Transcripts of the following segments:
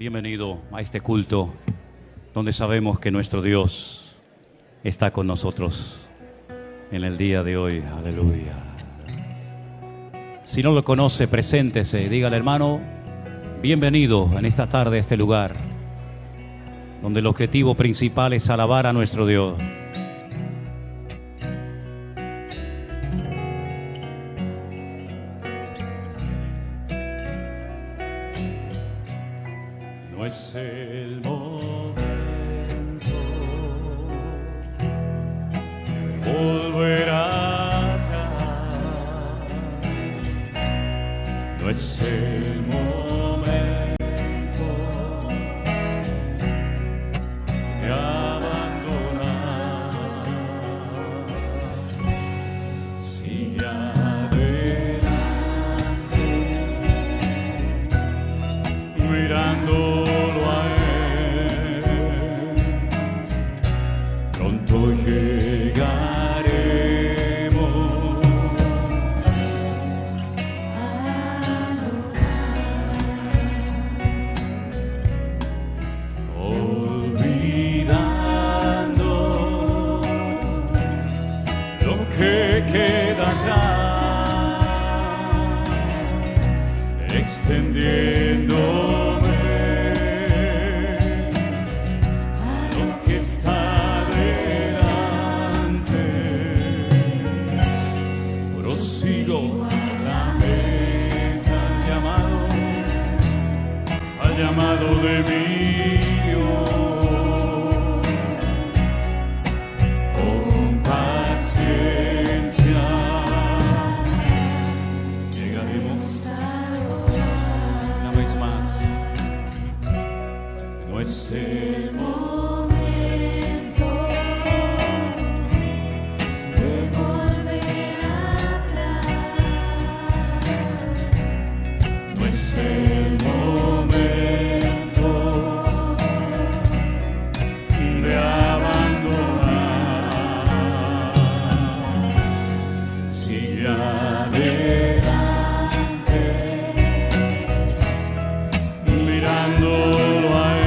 Bienvenido a este culto donde sabemos que nuestro Dios está con nosotros en el día de hoy. Aleluya. Si no lo conoce, preséntese. Dígale, hermano, bienvenido en esta tarde a este lugar donde el objetivo principal es alabar a nuestro Dios. No es el momento de volver atrás. No es el momento de abandonar. Sigue adelante, mirando extendiéndome a lo que está delante. Prosigo a la meta, al llamado de mi Dios. Con paciencia llegaremos. No es el momento de volver atrás. No es el momento de abandonar. Sigue adelante, mirándolo a Él.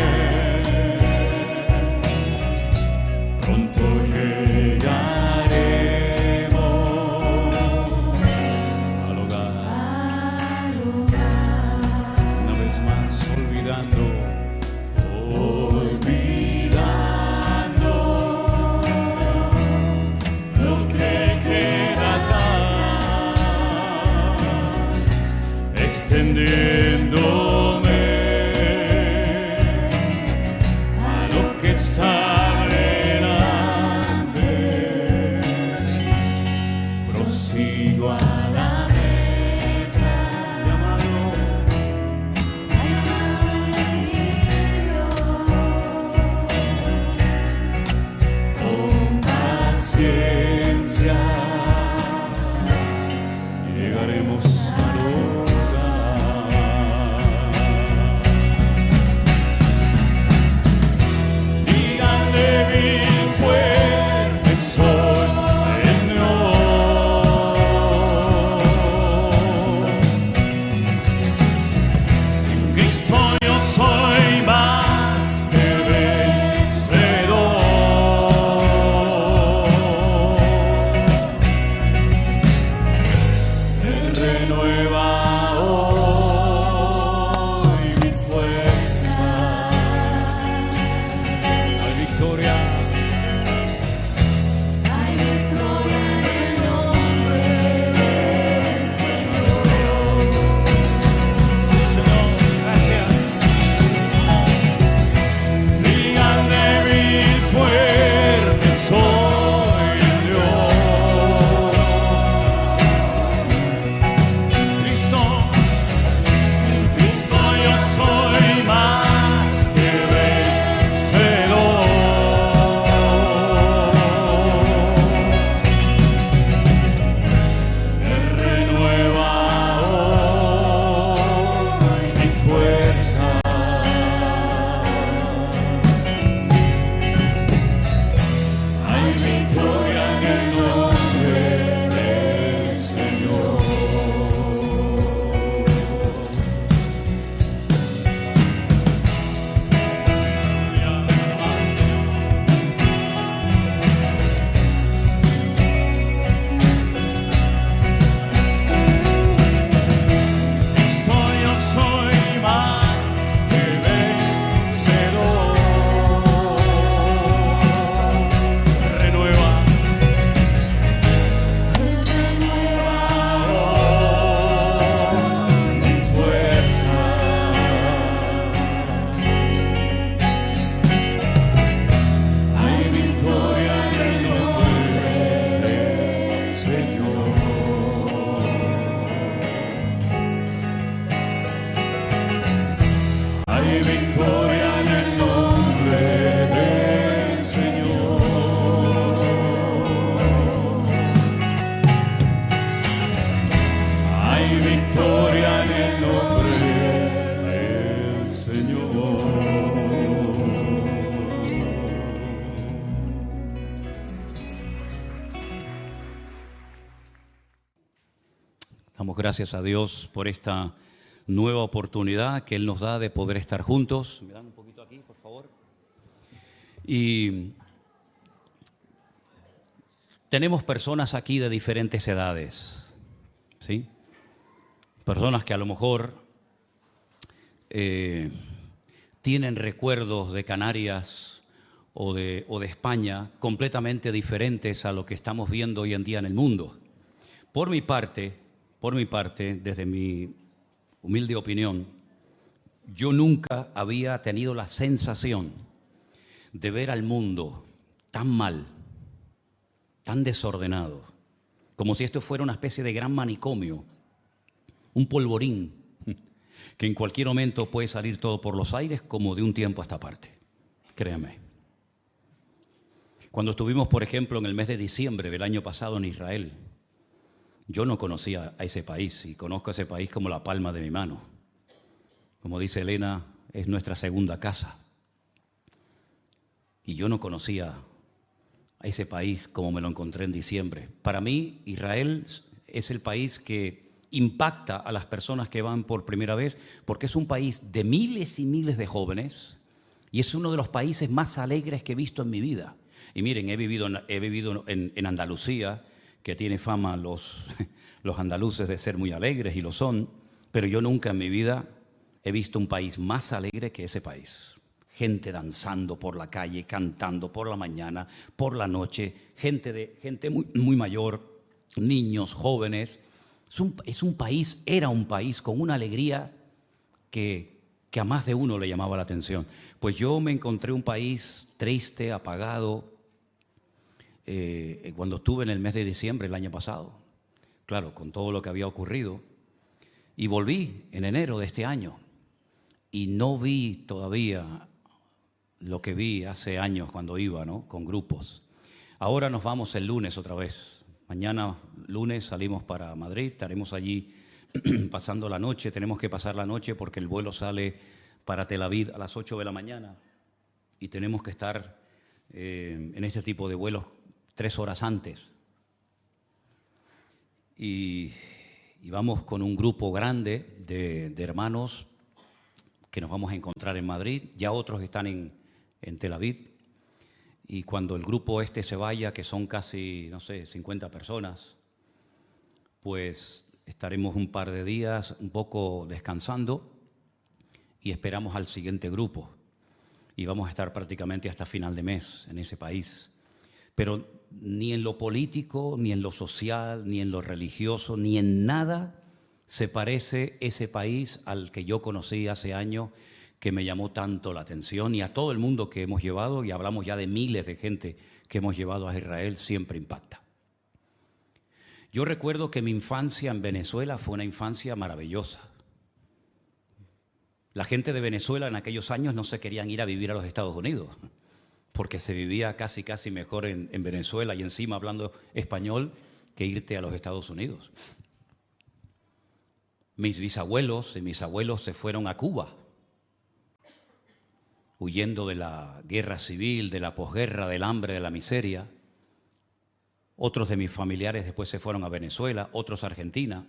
Hay victoria en el nombre del Señor. Hay victoria en el nombre del Señor. Damos gracias a Dios por esta nueva oportunidad que Él nos da de poder estar juntos. Me dan un poquito aquí, por favor. Y tenemos personas aquí de diferentes edades, ¿sí? Personas que a lo mejor tienen recuerdos de Canarias o de España completamente diferentes a lo que estamos viendo hoy en día en el mundo. Por mi parte, desde mi humilde opinión, yo nunca había tenido la sensación de ver al mundo tan mal, tan desordenado, como si esto fuera una especie de gran manicomio, un polvorín, que en cualquier momento puede salir todo por los aires como de un tiempo a esta parte. Créame. Cuando estuvimos, por ejemplo, en el mes de diciembre del año pasado en Israel, yo no conocía a ese país y conozco a ese país como la palma de mi mano. Como dice Elena, es nuestra segunda casa. Y yo no conocía a ese país como me lo encontré en diciembre. Para mí, Israel es el país que impacta a las personas que van por primera vez, porque es un país de miles y miles de jóvenes y es uno de los países más alegres que he visto en mi vida. Y miren, he vivido en Andalucía, que tiene fama los andaluces de ser muy alegres, y lo son, pero yo nunca en mi vida he visto un país más alegre que ese país. Gente danzando por la calle, cantando por la mañana, por la noche, gente muy, muy mayor, niños, jóvenes. Era un país con una alegría que a más de uno le llamaba la atención. Pues yo me encontré un país triste, apagado, cuando estuve en el mes de diciembre el año pasado, claro, con todo lo que había ocurrido, y volví en enero de este año y no vi todavía lo que vi hace años cuando iba, ¿no?, con grupos. Ahora nos vamos el lunes otra vez. Mañana lunes salimos para Madrid, estaremos allí pasando la noche. Tenemos que pasar la noche porque el vuelo sale para Tel Aviv a las 8 de la mañana y tenemos que estar en este tipo de vuelos 3 horas antes. Y vamos con un grupo grande de hermanos que nos vamos a encontrar en Madrid. Ya otros están en Tel Aviv. Y cuando el grupo este se vaya, que son casi, no sé, 50 personas, pues estaremos un par de días un poco descansando y esperamos al siguiente grupo. Y vamos a estar prácticamente hasta final de mes en ese país. Pero ni en lo político, ni en lo social, ni en lo religioso, ni en nada se parece ese país al que yo conocí hace años, que me llamó tanto la atención, y a todo el mundo que hemos llevado, y hablamos ya de miles de gente que hemos llevado a Israel, siempre impacta. Yo recuerdo que mi infancia en Venezuela fue una infancia maravillosa. La gente de Venezuela en aquellos años no se querían ir a vivir a los Estados Unidos, porque se vivía casi mejor en Venezuela y encima hablando español que irte a los Estados Unidos. Mis bisabuelos y mis abuelos se fueron a Cuba, huyendo de la guerra civil, de la posguerra, del hambre, de la miseria. Otros de mis familiares después se fueron a Venezuela, otros a Argentina.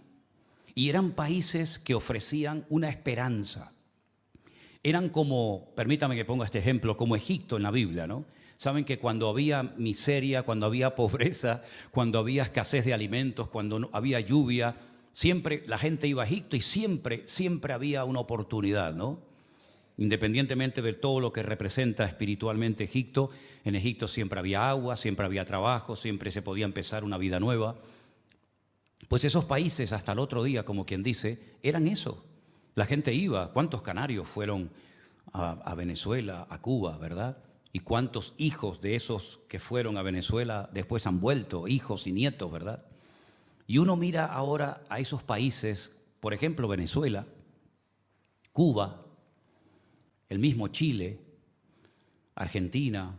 Y eran países que ofrecían una esperanza. Eran como, permítame que ponga este ejemplo, como Egipto en la Biblia, ¿no? Saben que cuando había miseria, cuando había pobreza, cuando había escasez de alimentos, cuando no había lluvia, siempre la gente iba a Egipto y siempre había una oportunidad, ¿no? Independientemente de todo lo que representa espiritualmente Egipto, en Egipto siempre había agua, siempre había trabajo, siempre se podía empezar una vida nueva. Pues esos países hasta el otro día, como quien dice, eran eso. La gente iba. ¿Cuántos canarios fueron a Venezuela, a Cuba, verdad? ¿Y cuántos hijos de esos que fueron a Venezuela después han vuelto, hijos y nietos, verdad? Y uno mira ahora a esos países, por ejemplo Venezuela, Cuba, el mismo Chile, Argentina,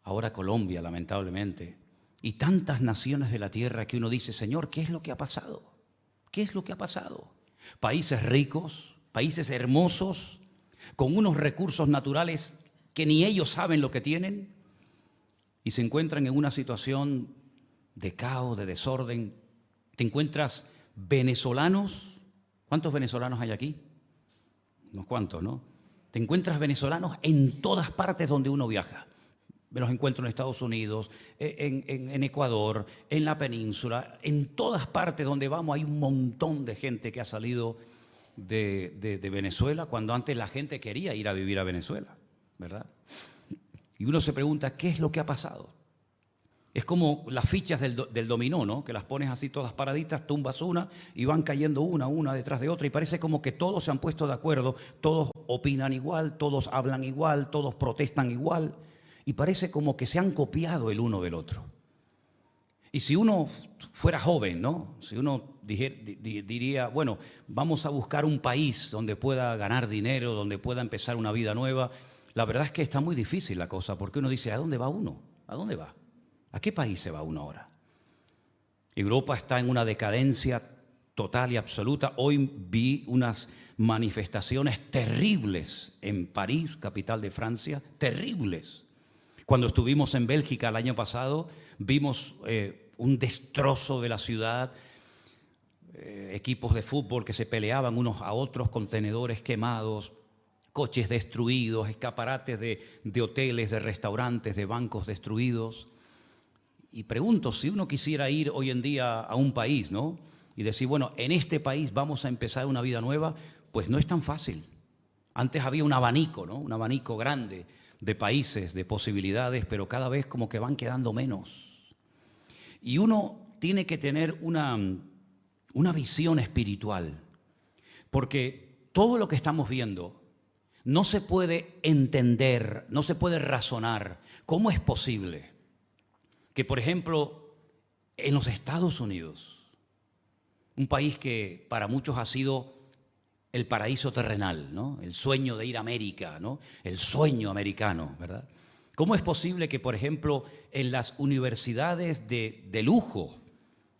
ahora Colombia, lamentablemente, y tantas naciones de la tierra que uno dice, Señor, ¿qué es lo que ha pasado? ¿Qué es lo que ha pasado? Países ricos, países hermosos, con unos recursos naturales que ni ellos saben lo que tienen, y se encuentran en una situación de caos, de desorden. Te encuentras venezolanos. ¿Cuántos venezolanos hay aquí? Unos cuantos, ¿no? Te encuentras venezolanos en todas partes donde uno viaja. Me los encuentro en Estados Unidos, en Ecuador, en la península, en todas partes donde vamos hay un montón de gente que ha salido de Venezuela, cuando antes la gente quería ir a vivir a Venezuela, ¿verdad? Y uno se pregunta, ¿qué es lo que ha pasado? Es como las fichas del dominó, ¿no? Que las pones así todas paraditas, tumbas una y van cayendo una detrás de otra, y parece como que todos se han puesto de acuerdo, todos opinan igual, todos hablan igual, todos protestan igual, y parece como que se han copiado el uno del otro. Y si uno fuera joven, ¿no? Si uno diría, bueno, vamos a buscar un país donde pueda ganar dinero, donde pueda empezar una vida nueva, la verdad es que está muy difícil la cosa, porque uno dice, ¿a dónde va uno? ¿A dónde va? ¿A qué país se va uno ahora? Europa está en una decadencia total y absoluta. Hoy vi unas manifestaciones terribles en París, capital de Francia, terribles. Cuando estuvimos en Bélgica el año pasado, vimos un destrozo de la ciudad, equipos de fútbol que se peleaban unos a otros, contenedores quemados, coches destruidos, escaparates de hoteles, de restaurantes, de bancos destruidos. Y pregunto, si uno quisiera ir hoy en día a un país, ¿no? Y decir, bueno, en este país vamos a empezar una vida nueva, pues no es tan fácil. Antes había un abanico, ¿no? Un abanico grande de países, de posibilidades, pero cada vez como que van quedando menos. Y uno tiene que tener una visión espiritual, porque todo lo que estamos viendo no se puede entender, no se puede razonar. ¿Cómo es posible que, por ejemplo, en los Estados Unidos, un país que para muchos ha sido el paraíso terrenal, ¿no? El sueño de ir a América, ¿no? El sueño americano, ¿verdad? ¿Cómo es posible que, por ejemplo, en las universidades de lujo,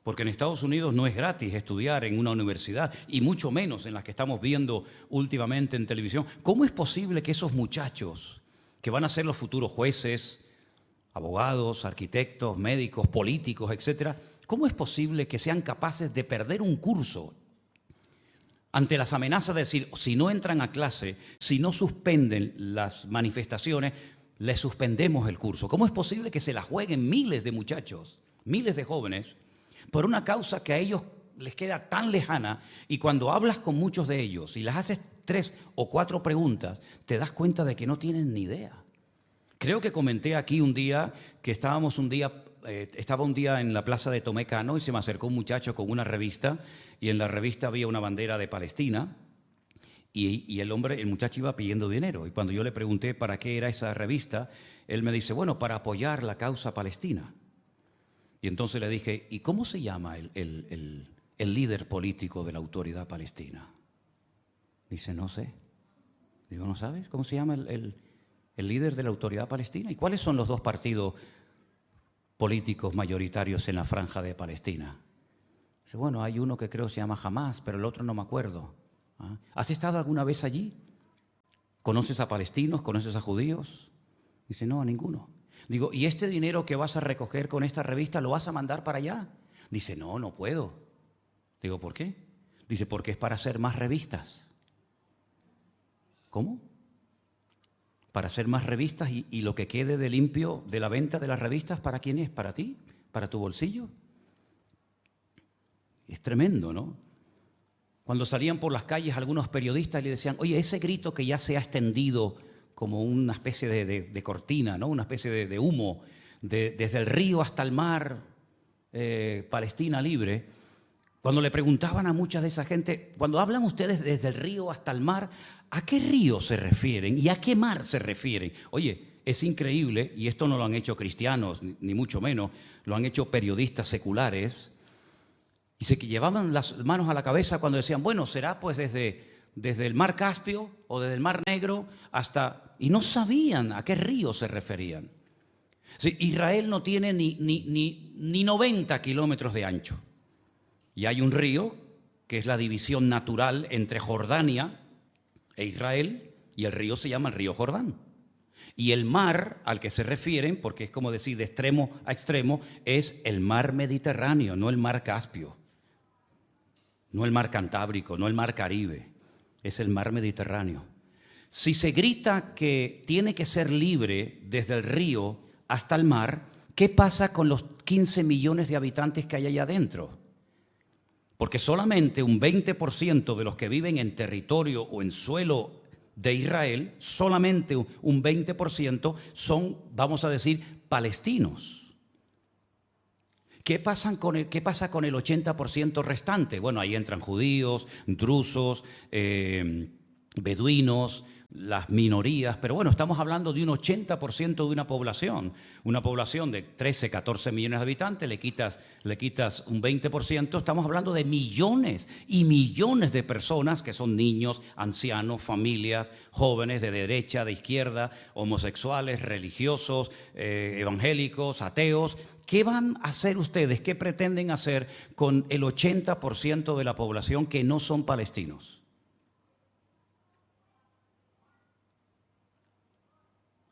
porque en Estados Unidos no es gratis estudiar en una universidad, y mucho menos en las que estamos viendo últimamente en televisión, cómo es posible que esos muchachos que van a ser los futuros jueces, abogados, arquitectos, médicos, políticos, etcétera, cómo es posible que sean capaces de perder un curso ante las amenazas de decir, si no entran a clase, si no suspenden las manifestaciones, les suspendemos el curso? ¿Cómo es posible que se la jueguen miles de muchachos, miles de jóvenes, por una causa que a ellos les queda tan lejana, y cuando hablas con muchos de ellos y les haces 3 o 4 preguntas, te das cuenta de que no tienen ni idea? Creo que comenté aquí un día que estaba un día en la plaza de Tomé Cano, y se me acercó un muchacho con una revista, y en la revista había una bandera de Palestina, y el muchacho iba pidiendo dinero, y cuando yo le pregunté para qué era esa revista, él me dice, bueno, para apoyar la causa palestina. Y entonces le dije, ¿y cómo se llama el líder político de la autoridad palestina? Dice, no sé. Digo, ¿no sabes cómo se llama el líder de la autoridad palestina? ¿Y cuáles son los 2 partidos políticos mayoritarios en la franja de Palestina? Dice, bueno, hay uno que creo se llama Hamás, pero el otro no me acuerdo. ¿Ah? ¿Has estado alguna vez allí? ¿Conoces a palestinos? ¿Conoces a judíos? Dice, no, a ninguno. Digo, ¿y este dinero que vas a recoger con esta revista lo vas a mandar para allá? Dice, no, no puedo. Digo, ¿por qué? Dice, porque es para hacer más revistas. ¿Cómo? Para hacer más revistas, y lo que quede de limpio de la venta de las revistas, ¿para quién es? ¿Para ti? ¿Para tu bolsillo? Es tremendo, ¿no? Cuando salían por las calles algunos periodistas le decían, oye, ese grito que ya se ha extendido como una especie de cortina, ¿no? Una especie de humo, desde el río hasta el mar, Palestina libre. Cuando le preguntaban a mucha de esa gente, cuando hablan ustedes desde el río hasta el mar, ¿a qué río se refieren y a qué mar se refieren? Oye, es increíble, y esto no lo han hecho cristianos, ni mucho menos, lo han hecho periodistas seculares, y se llevaban las manos a la cabeza cuando decían, bueno, será pues desde desde el mar Caspio o desde el mar Negro hasta... Y no sabían a qué río se referían. Sí, Israel no tiene ni 90 kilómetros de ancho. Y hay un río que es la división natural entre Jordania e Israel, y el río se llama el río Jordán. Y el mar al que se refieren, porque es como decir de extremo a extremo, es el mar Mediterráneo, no el mar Caspio, no el mar Cantábrico, no el mar Caribe, es el mar Mediterráneo. Si se grita que tiene que ser libre desde el río hasta el mar, ¿qué pasa con los 15 millones de habitantes que hay allá adentro? Porque solamente un 20% de los que viven en territorio o en suelo de Israel, solamente un 20% son, vamos a decir, palestinos. ¿Qué pasa con el 80% restante? Bueno, ahí entran judíos, drusos, beduinos, las minorías, pero bueno, estamos hablando de un 80% de una población de 13, 14 millones de habitantes, le quitas un 20%, estamos hablando de millones y millones de personas que son niños, ancianos, familias, jóvenes de derecha, de izquierda, homosexuales, religiosos, evangélicos, ateos. ¿Qué van a hacer ustedes? ¿Qué pretenden hacer con el 80% de la población que no son palestinos?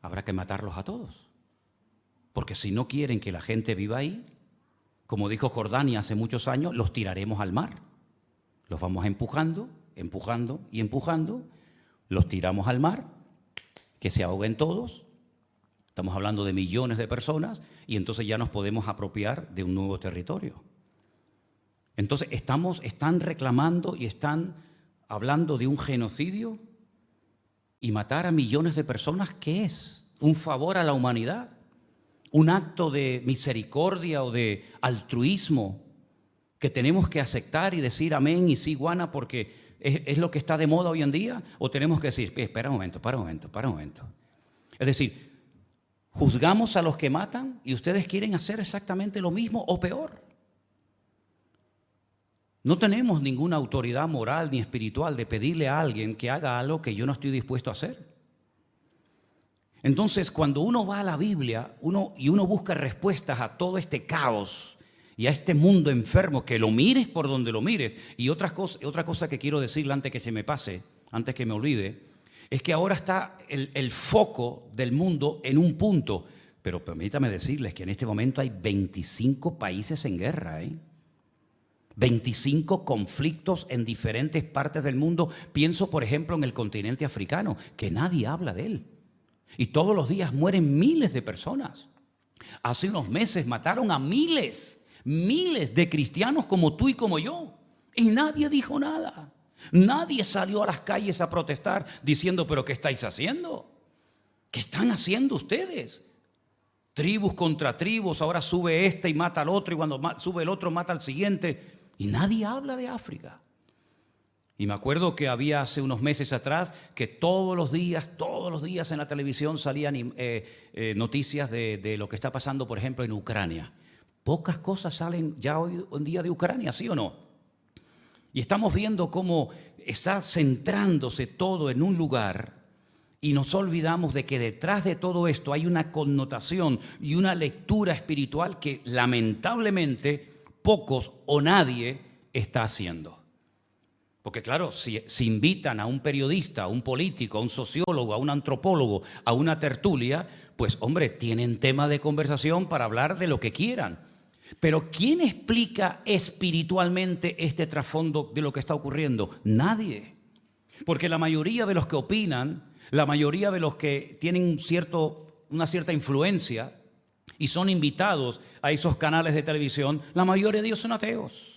Habrá que matarlos a todos. Porque si no quieren que la gente viva ahí, como dijo Jordania hace muchos años, los tiraremos al mar. Los vamos empujando, empujando y empujando. Los tiramos al mar, que se ahoguen todos. Estamos hablando de millones de personas y entonces ya nos podemos apropiar de un nuevo territorio. Entonces están reclamando y están hablando de un genocidio. Y matar a millones de personas, ¿qué es? ¿Un favor a la humanidad? ¿Un acto de misericordia o de altruismo que tenemos que aceptar y decir amén y sí, guana, porque es lo que está de moda hoy en día? ¿O tenemos que decir, espera un momento? Es decir, juzgamos a los que matan y ustedes quieren hacer exactamente lo mismo o peor. No tenemos ninguna autoridad moral ni espiritual de pedirle a alguien que haga algo que yo no estoy dispuesto a hacer. Entonces, cuando uno va a la Biblia uno busca respuestas a todo este caos y a este mundo enfermo, que lo mires por donde lo mires. Y otra cosa que quiero decirle antes que se me pase, antes que me olvide, es que ahora está el foco del mundo en un punto. Pero permítame decirles que en este momento hay 25 países en guerra, 25 conflictos en diferentes partes del mundo. Pienso, por ejemplo, en el continente africano, que nadie habla de él. Y todos los días mueren miles de personas. Hace unos meses mataron a miles de cristianos como tú y como yo. Y nadie dijo nada. Nadie salió a las calles a protestar diciendo, ¿pero qué estáis haciendo? ¿Qué están haciendo ustedes? Tribus contra tribus, ahora sube este y mata al otro, y cuando sube el otro mata al siguiente. Y nadie habla de África. Y me acuerdo que había hace unos meses atrás que todos los días en la televisión salían noticias de lo que está pasando, por ejemplo, en Ucrania. Pocas cosas salen ya hoy en día de Ucrania, ¿sí o no? Y estamos viendo cómo está centrándose todo en un lugar y nos olvidamos de que detrás de todo esto hay una connotación y una lectura espiritual que lamentablemente pocos o nadie está haciendo. Porque claro, si invitan a un periodista, a un político, a un sociólogo, a un antropólogo, a una tertulia, pues hombre, tienen tema de conversación para hablar de lo que quieran. Pero ¿quién explica espiritualmente este trasfondo de lo que está ocurriendo? Nadie. Porque la mayoría de los que opinan, la mayoría de los que tienen una cierta influencia y son invitados a esos canales de televisión, la mayoría de ellos son ateos.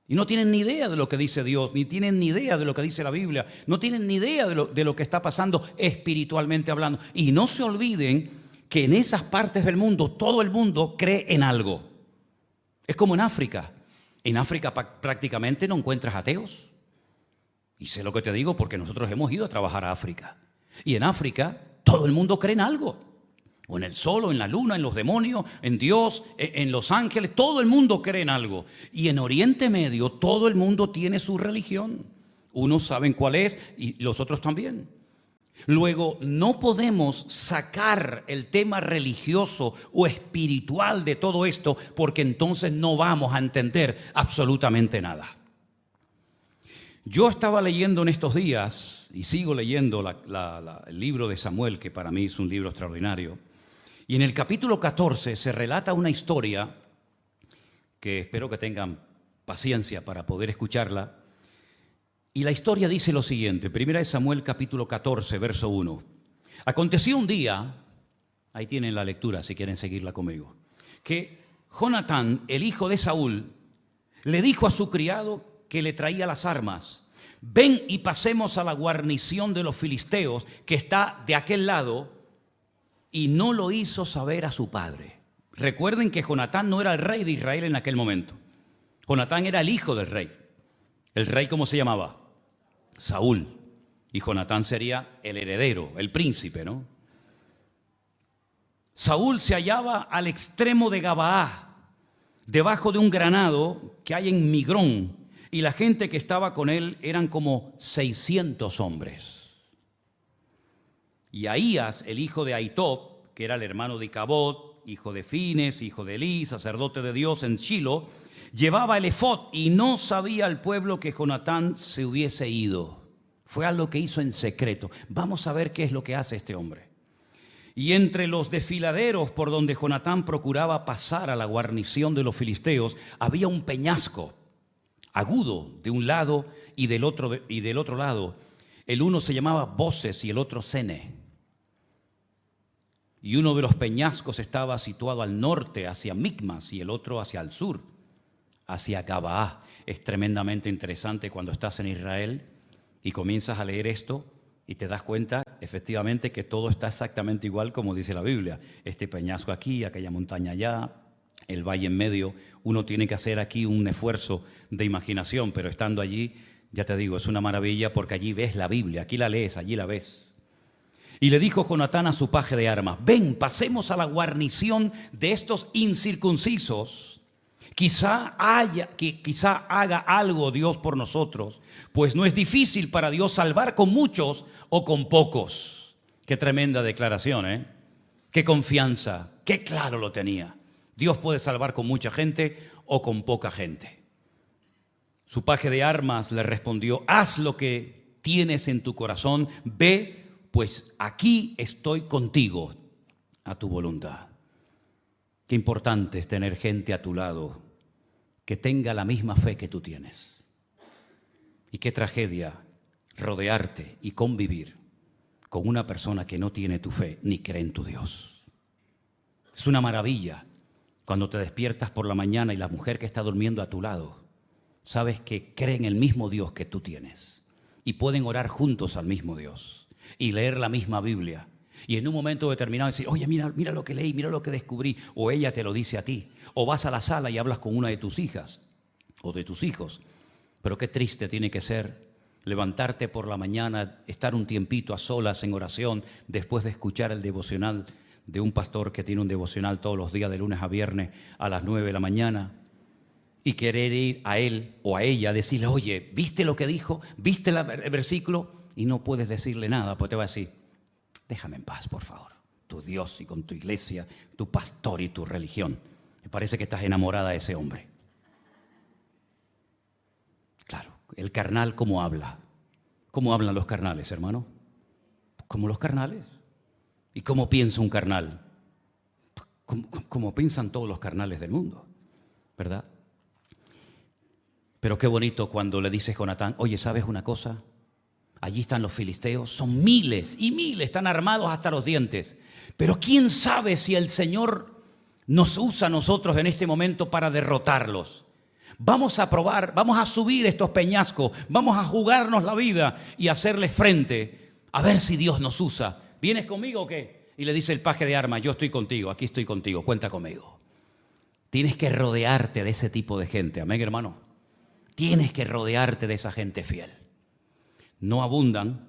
Y no tienen ni idea de lo que dice Dios, ni tienen ni idea de lo que dice la Biblia, no tienen ni idea de lo que está pasando espiritualmente hablando. Y no se olviden que en esas partes del mundo, todo el mundo cree en algo. Es como en África. En África prácticamente no encuentras ateos. Y sé lo que te digo porque nosotros hemos ido a trabajar a África. Y en África todo el mundo cree en algo. O en el sol, o en la luna, en los demonios, en Dios, en los ángeles. Todo el mundo cree en algo. Y en Oriente Medio todo el mundo tiene su religión. Unos saben cuál es y los otros también. Luego, no podemos sacar el tema religioso o espiritual de todo esto, porque entonces no vamos a entender absolutamente nada. Yo estaba leyendo en estos días, y sigo leyendo el libro de Samuel, que para mí es un libro extraordinario, y en el capítulo 14 se relata una historia que espero que tengan paciencia para poder escucharla. Y la historia dice lo siguiente, 1 Samuel capítulo 14, verso 1. Aconteció un día, ahí tienen la lectura si quieren seguirla conmigo, que Jonatán, el hijo de Saúl, le dijo a su criado que le traía las armas: ven y pasemos a la guarnición de los filisteos que está de aquel lado, y no lo hizo saber a su padre. Recuerden que Jonatán no era el rey de Israel en aquel momento. Jonatán era el hijo del rey. ¿El rey cómo se llamaba? Saúl. Y Jonatán sería el heredero, el príncipe, ¿no? Saúl se hallaba al extremo de Gabaá, debajo de un granado que hay en Migrón, y la gente que estaba con él eran como 600 hombres. Y Ahías, el hijo de Ahitob, que era el hermano de Icabod, hijo de Fines, hijo de Elí, sacerdote de Dios en Shilo, llevaba el efod, y no sabía el pueblo que Jonatán se hubiese ido. Fue algo que hizo en secreto. Vamos a ver qué es lo que hace este hombre. Y entre los desfiladeros por donde Jonatán procuraba pasar a la guarnición de los filisteos, había un peñasco agudo de un lado y del otro lado. El uno se llamaba Boses y el otro Sene. Y uno de los peñascos estaba situado al norte, hacia Micmas, y el otro hacia el sur, hacia Gabaá. Es tremendamente interesante cuando estás en Israel y comienzas a leer esto y te das cuenta efectivamente que todo está exactamente igual como dice la Biblia. Este peñasco aquí, aquella montaña allá, el valle en medio. Uno tiene que hacer aquí un esfuerzo de imaginación, pero estando allí, ya te digo, es una maravilla porque allí ves la Biblia, aquí la lees, allí la ves. Y le dijo Jonatán a su paje de armas: ven, pasemos a la guarnición de estos incircuncisos. Quizá haga algo Dios por nosotros, pues no es difícil para Dios salvar con muchos o con pocos. Qué tremenda declaración, ¿eh? Qué confianza, qué claro lo tenía. Dios puede salvar con mucha gente o con poca gente. Su paje de armas le respondió: haz lo que tienes en tu corazón, ve, pues aquí estoy contigo a tu voluntad. Qué importante es tener gente a tu lado que tenga la misma fe que tú tienes. Y qué tragedia rodearte y convivir con una persona que no tiene tu fe ni cree en tu Dios. Es una maravilla cuando te despiertas por la mañana y la mujer que está durmiendo a tu lado, sabes que cree en el mismo Dios que tú tienes y pueden orar juntos al mismo Dios y leer la misma Biblia. Y en un momento determinado decir: oye, mira lo que leí, mira lo que descubrí. O ella te lo dice a ti. O vas a la sala y hablas con una de tus hijas o de tus hijos. Pero qué triste tiene que ser levantarte por la mañana, estar un tiempito a solas en oración después de escuchar el devocional de un pastor que tiene un devocional todos los días de lunes a viernes a las 9 de la mañana, y querer ir a él o a ella a decirle: oye, ¿viste lo que dijo? ¿Viste el versículo? Y no puedes decirle nada, pues te va a decir: déjame en paz, por favor. Tu Dios y con tu iglesia, tu pastor y tu religión. Me parece que estás enamorada de ese hombre. Claro, el carnal, ¿cómo habla? ¿Cómo hablan los carnales, hermano? Como los carnales. ¿Y cómo piensa un carnal? Como piensan todos los carnales del mundo, ¿verdad? Pero qué bonito cuando le dice Jonatán: oye, ¿sabes una cosa? Allí están los filisteos, son miles y miles, están armados hasta los dientes. Pero quién sabe si el Señor nos usa a nosotros en este momento para derrotarlos. Vamos a probar, vamos a subir estos peñascos, vamos a jugarnos la vida y hacerles frente, a ver si Dios nos usa. ¿Vienes conmigo o qué? Y le dice el paje de armas: yo estoy contigo, aquí estoy contigo, cuenta conmigo. Tienes que rodearte de ese tipo de gente, amén, hermano. Tienes que rodearte de esa gente fiel. No abundan,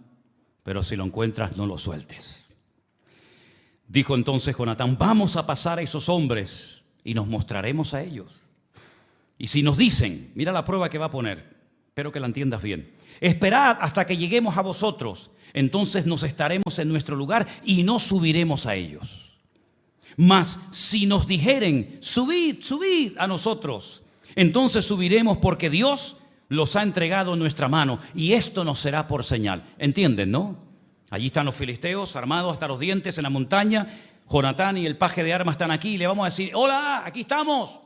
pero si lo encuentras, no lo sueltes. Dijo entonces Jonatán: vamos a pasar a esos hombres y nos mostraremos a ellos. Y si nos dicen, mira la prueba que va a poner, espero que la entiendas bien. Esperad hasta que lleguemos a vosotros. Entonces nos estaremos en nuestro lugar y no subiremos a ellos. Mas si nos dijeren, subid, subid a nosotros, entonces subiremos porque Dios los ha entregado en nuestra mano y esto nos será por señal. ¿Entienden, no? Allí están los filisteos armados hasta los dientes en la montaña. Jonatán y el paje de armas están aquí y le vamos a decir, hola, aquí estamos.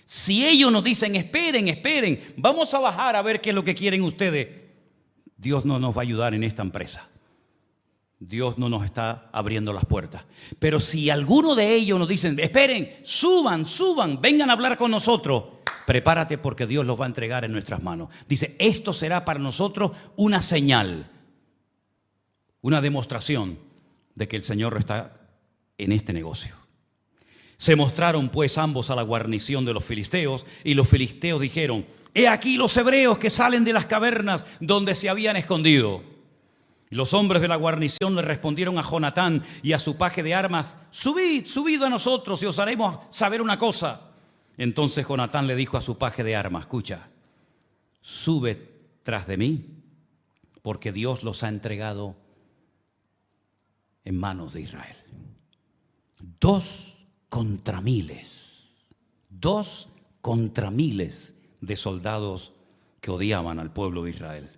Si ellos nos dicen, esperen, esperen, vamos a bajar a ver qué es lo que quieren ustedes. Dios no nos va a ayudar en esta empresa. Dios no nos está abriendo las puertas. Pero si alguno de ellos nos dicen, esperen, suban, suban, vengan a hablar con nosotros, prepárate porque Dios los va a entregar en nuestras manos. Dice, esto será para nosotros una señal, una demostración de que el Señor está en este negocio. Se mostraron pues ambos a la guarnición de los filisteos y los filisteos dijeron, he aquí los hebreos que salen de las cavernas donde se habían escondido. Los hombres de la guarnición le respondieron a Jonatán y a su paje de armas, subid, subid a nosotros y os haremos saber una cosa. Entonces Jonatán le dijo a su paje de armas, escucha, sube tras de mí, porque Dios los ha entregado en manos de Israel. 2 contra miles de soldados que odiaban al pueblo de Israel.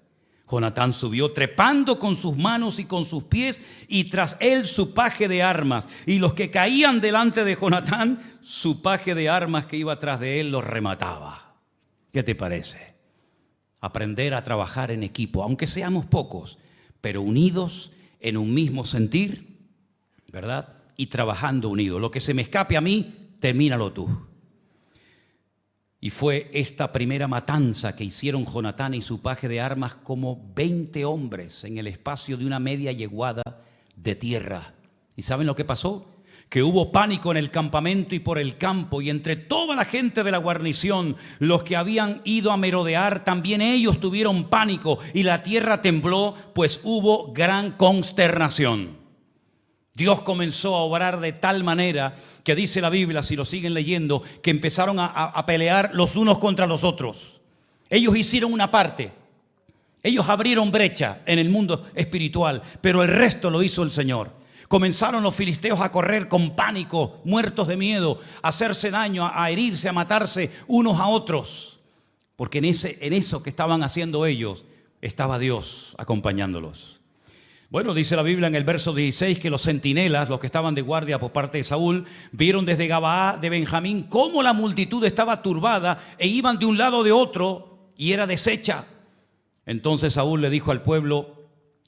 Jonatán subió trepando con sus manos y con sus pies y tras él su paje de armas. Y los que caían delante de Jonatán, su paje de armas que iba tras de él los remataba. ¿Qué te parece? Aprender a trabajar en equipo, aunque seamos pocos, pero unidos en un mismo sentir, ¿verdad? Y trabajando unidos. Lo que se me escape a mí, termínalo tú. Y fue esta primera matanza que hicieron Jonatán y su paje de armas como 20 hombres en el espacio de una media yeguada de tierra. ¿Y saben lo que pasó? Que hubo pánico en el campamento y por el campo, y entre toda la gente de la guarnición, los que habían ido a merodear, también ellos tuvieron pánico y la tierra tembló, pues hubo gran consternación. Dios comenzó a obrar de tal manera que dice la Biblia, si lo siguen leyendo, que empezaron a pelear los unos contra los otros. Ellos hicieron una parte, ellos abrieron brecha en el mundo espiritual, pero el resto lo hizo el Señor. Comenzaron los filisteos a correr con pánico, muertos de miedo, a hacerse daño, a herirse, a matarse unos a otros. Porque en eso que estaban haciendo ellos, estaba Dios acompañándolos. Bueno, dice la Biblia en el verso 16 que los centinelas, los que estaban de guardia por parte de Saúl, vieron desde Gabaá de Benjamín cómo la multitud estaba turbada e iban de un lado o de otro y era deshecha. Entonces Saúl le dijo al pueblo,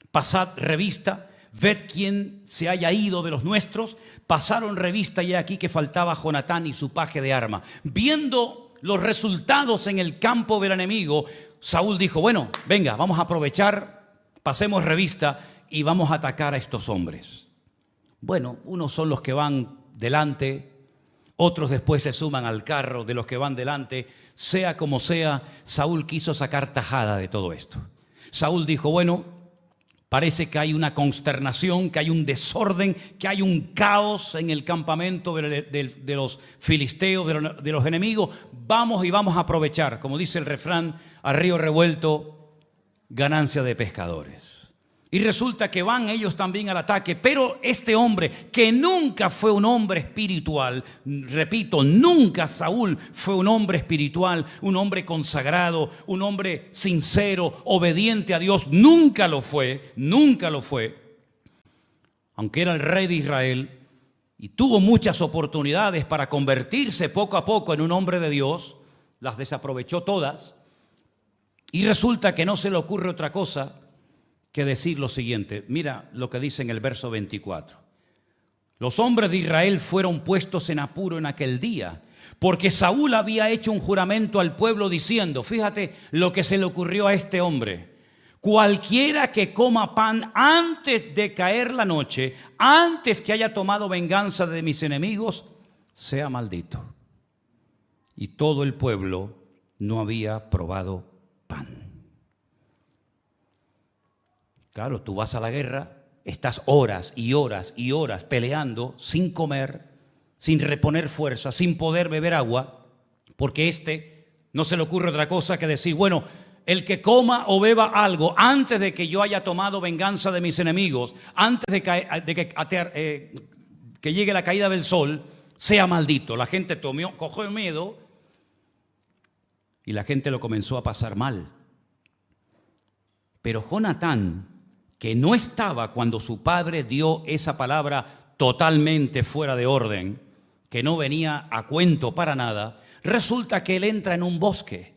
pasad revista, ved quién se haya ido de los nuestros. Pasaron revista y aquí que faltaba Jonatán y su paje de armas. Viendo los resultados en el campo del enemigo, Saúl dijo, bueno, venga, vamos a aprovechar, pasemos revista y vamos a atacar a estos hombres. Bueno, unos son los que van delante, otros después se suman al carro de los que van delante. Sea como sea, Saúl quiso sacar tajada de todo esto. Saúl dijo, bueno, parece que hay una consternación, que hay un desorden, que hay un caos en el campamento de los filisteos, de los enemigos. Vamos y vamos a aprovechar, como dice el refrán, a río revuelto, ganancia de pescadores. Y resulta que van ellos también al ataque, pero este hombre que nunca fue un hombre espiritual, repito, nunca Saúl fue un hombre espiritual, un hombre consagrado, un hombre sincero, obediente a Dios, nunca lo fue, aunque era el rey de Israel y tuvo muchas oportunidades para convertirse poco a poco en un hombre de Dios, las desaprovechó todas y resulta que no se le ocurre otra cosa que decir lo siguiente. Mira lo que dice en el verso 24. Los hombres de Israel fueron puestos en apuro en aquel día, porque Saúl había hecho un juramento al pueblo diciendo, fíjate lo que se le ocurrió a este hombre, cualquiera que coma pan antes de caer la noche, antes que haya tomado venganza de mis enemigos, sea maldito. Y todo el pueblo no había probado pan. Claro, tú vas a la guerra, estás horas y horas y horas peleando sin comer, sin reponer fuerza, sin poder beber agua, porque no se le ocurre otra cosa que decir, bueno, el que coma o beba algo antes de que yo haya tomado venganza de mis enemigos, antes de que llegue la caída del sol, sea maldito. La gente cogió miedo y la gente lo comenzó a pasar mal. Pero Jonatán, que no estaba cuando su padre dio esa palabra totalmente fuera de orden, que no venía a cuento para nada, resulta que él entra en un bosque.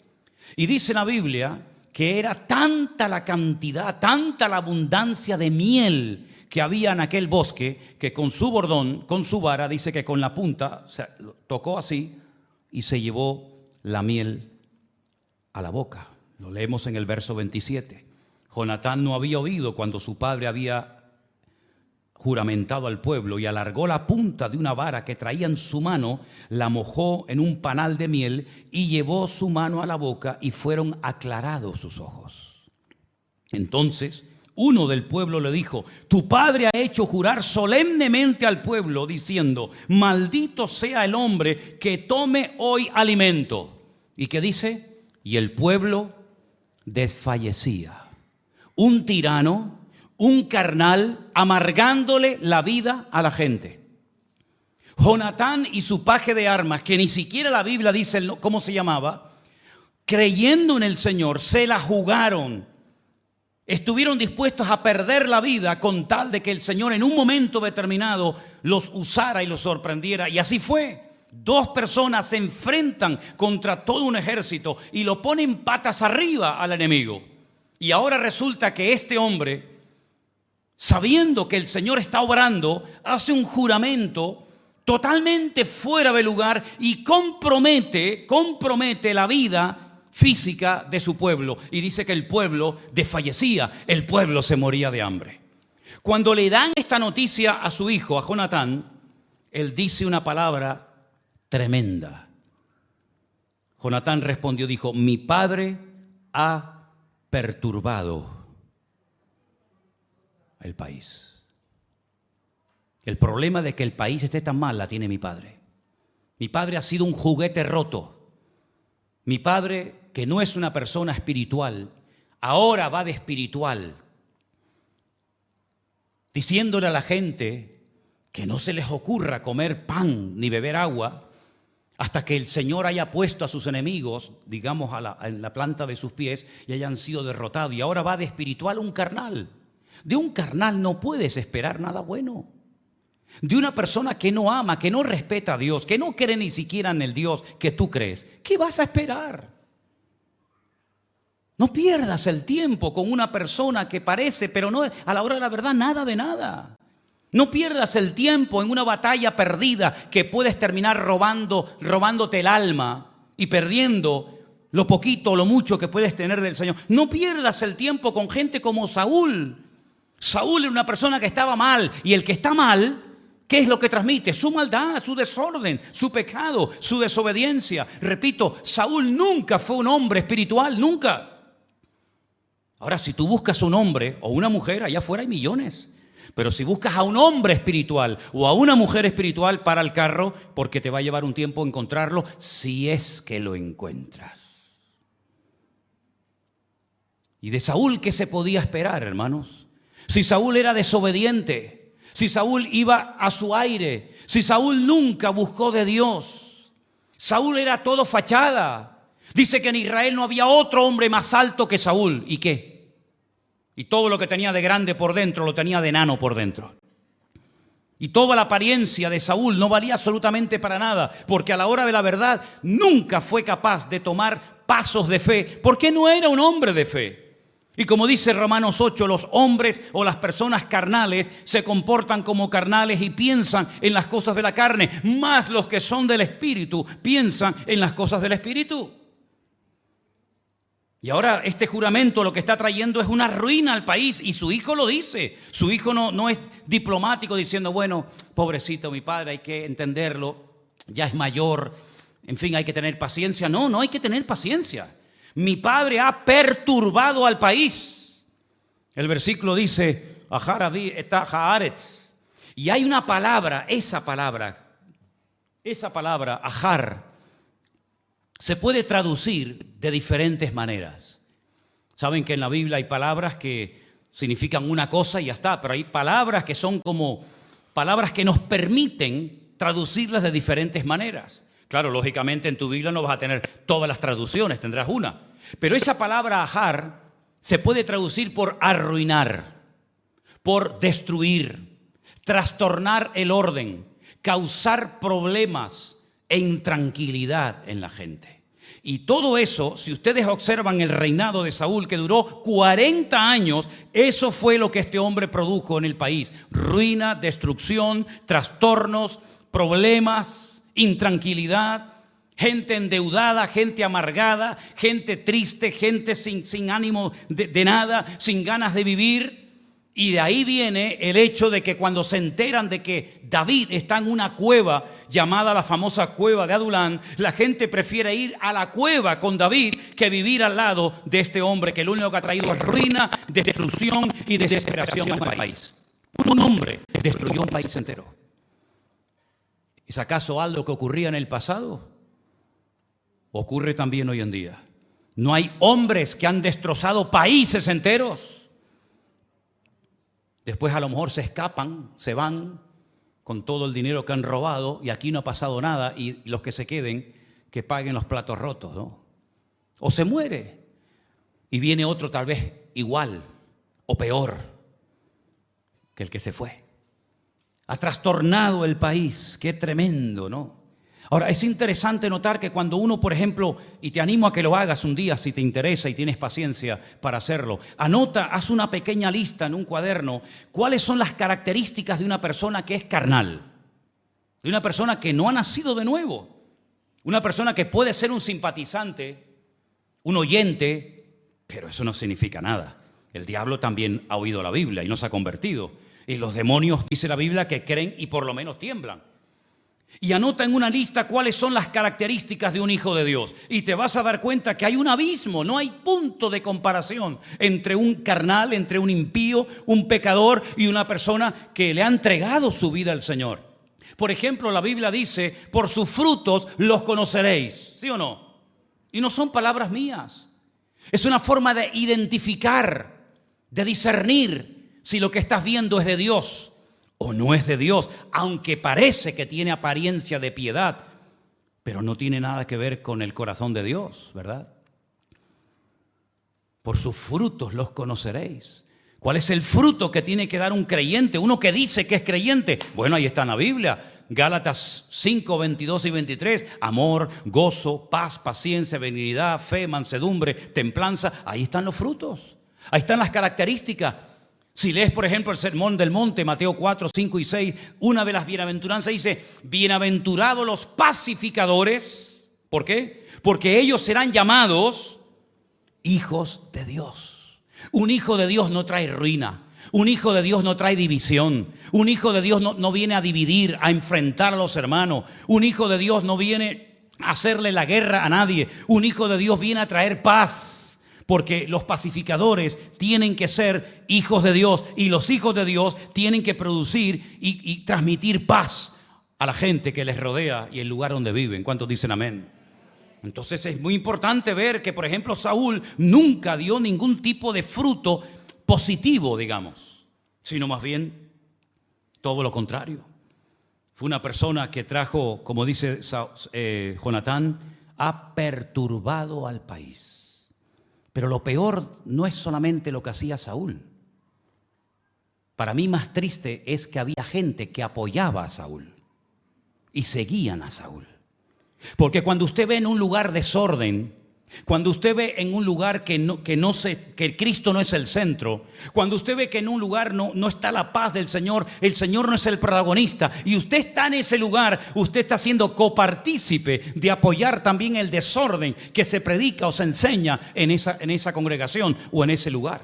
Y dice la Biblia que era tanta la cantidad, tanta la abundancia de miel que había en aquel bosque, que con su bordón, con su vara, dice que con la punta, o sea, tocó así y se llevó la miel a la boca. Lo leemos en el verso 27. Jonatán no había oído cuando su padre había juramentado al pueblo, y alargó la punta de una vara que traía en su mano, la mojó en un panal de miel y llevó su mano a la boca, y fueron aclarados sus ojos. Entonces uno del pueblo le dijo: tu padre ha hecho jurar solemnemente al pueblo, diciendo: maldito sea el hombre que tome hoy alimento. ¿Y qué dice? Y el pueblo desfallecía. Un tirano, un carnal, amargándole la vida a la gente. Jonatán y su paje de armas, que ni siquiera la Biblia dice cómo se llamaba, creyendo en el Señor, se la jugaron. Estuvieron dispuestos a perder la vida con tal de que el Señor en un momento determinado los usara y los sorprendiera. Y así fue. Dos personas se enfrentan contra todo un ejército y lo ponen patas arriba al enemigo. Y ahora resulta que este hombre, sabiendo que el Señor está obrando, hace un juramento totalmente fuera de lugar y compromete la vida física de su pueblo. Y dice que el pueblo desfallecía, el pueblo se moría de hambre. Cuando le dan esta noticia a su hijo, a Jonatán, él dice una palabra tremenda. Jonatán respondió, dijo: mi padre ha perturbado el país. El problema de que el país esté tan mal la tiene mi padre. Mi padre ha sido un juguete roto. Mi padre, que no es una persona espiritual, ahora va de espiritual, diciéndole a la gente que no se les ocurra comer pan ni beber agua hasta que el Señor haya puesto a sus enemigos, digamos, en la planta de sus pies y hayan sido derrotados. Y ahora va de espiritual a un carnal. De un carnal no puedes esperar nada bueno. De una persona que no ama, que no respeta a Dios, que no cree ni siquiera en el Dios que tú crees, ¿qué vas a esperar? No pierdas el tiempo con una persona que parece, pero no, a la hora de la verdad, nada de nada. No pierdas el tiempo en una batalla perdida que puedes terminar robándote el alma y perdiendo lo poquito o lo mucho que puedes tener del Señor. No pierdas el tiempo con gente como Saúl. Saúl era una persona que estaba mal, y el que está mal, ¿qué es lo que transmite? Su maldad, su desorden, su pecado, su desobediencia. Repito, Saúl nunca fue un hombre espiritual, nunca. Ahora, si tú buscas un hombre o una mujer, allá afuera hay millones. Pero si buscas a un hombre espiritual o a una mujer espiritual, para el carro, porque te va a llevar un tiempo encontrarlo, si es que lo encuentras. ¿Y de Saúl qué se podía esperar, hermanos? Si Saúl era desobediente, si Saúl iba a su aire, si Saúl nunca buscó de Dios, Saúl era todo fachada. Dice que en Israel no había otro hombre más alto que Saúl. ¿Y qué? Y todo lo que tenía de grande por dentro lo tenía de enano por dentro. Y toda la apariencia de Saúl no valía absolutamente para nada, porque a la hora de la verdad nunca fue capaz de tomar pasos de fe, porque no era un hombre de fe. Y como dice Romanos 8, los hombres o las personas carnales se comportan como carnales y piensan en las cosas de la carne, más los que son del Espíritu piensan en las cosas del Espíritu. Y ahora este juramento lo que está trayendo es una ruina al país, y su hijo lo dice. Su hijo no es diplomático diciendo, bueno, pobrecito mi padre, hay que entenderlo, ya es mayor, en fin, hay que tener paciencia. No hay que tener paciencia. Mi padre ha perturbado al país. El versículo dice, y hay una palabra, esa palabra, ajar, se puede traducir de diferentes maneras. Saben que en la Biblia hay palabras que significan una cosa y ya está, pero hay palabras que son como palabras que nos permiten traducirlas de diferentes maneras. Claro, lógicamente en tu Biblia no vas a tener todas las traducciones, tendrás una. Pero esa palabra ajar se puede traducir por arruinar, por destruir, trastornar el orden, causar problemas e intranquilidad en la gente. Y todo eso, si ustedes observan el reinado de Saúl, que duró 40 años, eso fue lo que este hombre produjo en el país. Ruina, destrucción, trastornos, problemas, intranquilidad, gente endeudada, gente amargada, gente triste, gente sin ánimo de nada, sin ganas de vivir. Y de ahí viene el hecho de que cuando se enteran de que David está en una cueva llamada la famosa cueva de Adulán, la gente prefiere ir a la cueva con David que vivir al lado de este hombre que lo único que ha traído es ruina, destrucción y desesperación al país. Un hombre destruyó un país entero. ¿Es acaso algo que ocurría en el pasado? Ocurre también hoy en día. No hay hombres que han destrozado países enteros. Después a lo mejor se escapan, se van con todo el dinero que han robado y aquí no ha pasado nada y los que se queden que paguen los platos rotos, ¿no? O se muere y viene otro tal vez igual o peor que el que se fue. Ha trastornado el país, qué tremendo, ¿no? Ahora, es interesante notar que cuando uno, por ejemplo, y te animo a que lo hagas un día si te interesa y tienes paciencia para hacerlo, haz una pequeña lista en un cuaderno, cuáles son las características de una persona que es carnal, de una persona que no ha nacido de nuevo, una persona que puede ser un simpatizante, un oyente, pero eso no significa nada. El diablo también ha oído la Biblia y no se ha convertido. Y los demonios, dice la Biblia, que creen y por lo menos tiemblan. Y anota en una lista cuáles son las características de un hijo de Dios. Y te vas a dar cuenta que hay un abismo, no hay punto de comparación entre un carnal, entre un impío, un pecador y una persona que le ha entregado su vida al Señor. Por ejemplo, la Biblia dice, por sus frutos los conoceréis, ¿sí o no? Y no son palabras mías. Es una forma de identificar, de discernir si lo que estás viendo es de Dios o no es de Dios, aunque parece que tiene apariencia de piedad, pero no tiene nada que ver con el corazón de Dios, ¿verdad? Por sus frutos los conoceréis. ¿Cuál es el fruto que tiene que dar un creyente? Uno que dice que es creyente. Bueno, ahí está en la Biblia. Gálatas 5, 22 y 23. Amor, gozo, paz, paciencia, benignidad, fe, mansedumbre, templanza. Ahí están los frutos. Ahí están las características. Si lees, por ejemplo, el Sermón del Monte, Mateo 4, 5 y 6, una de las bienaventuranzas dice, bienaventurados los pacificadores. ¿Por qué? Porque ellos serán llamados hijos de Dios. Un hijo de Dios no trae ruina. Un hijo de Dios no trae división. Un hijo de Dios no viene a dividir, a enfrentar a los hermanos. Un hijo de Dios no viene a hacerle la guerra a nadie. Un hijo de Dios viene a traer paz. Porque los pacificadores tienen que ser hijos de Dios y los hijos de Dios tienen que producir y transmitir paz a la gente que les rodea y el lugar donde viven. ¿Cuántos dicen amén? Entonces es muy importante ver que, por ejemplo, Saúl nunca dio ningún tipo de fruto positivo, digamos, sino más bien todo lo contrario. Fue una persona que trajo, como dice Jonatán, ha perturbado al país. Pero lo peor no es solamente lo que hacía Saúl. Para mí más triste es que había gente que apoyaba a Saúl y seguían a Saúl. Porque cuando usted ve en un lugar desorden, cuando usted ve en un lugar que Cristo no es el centro, cuando usted ve que en un lugar no está la paz del Señor, el Señor no es el protagonista y usted está en ese lugar, usted está siendo copartícipe de apoyar también el desorden que se predica o se enseña en esa congregación o en ese lugar.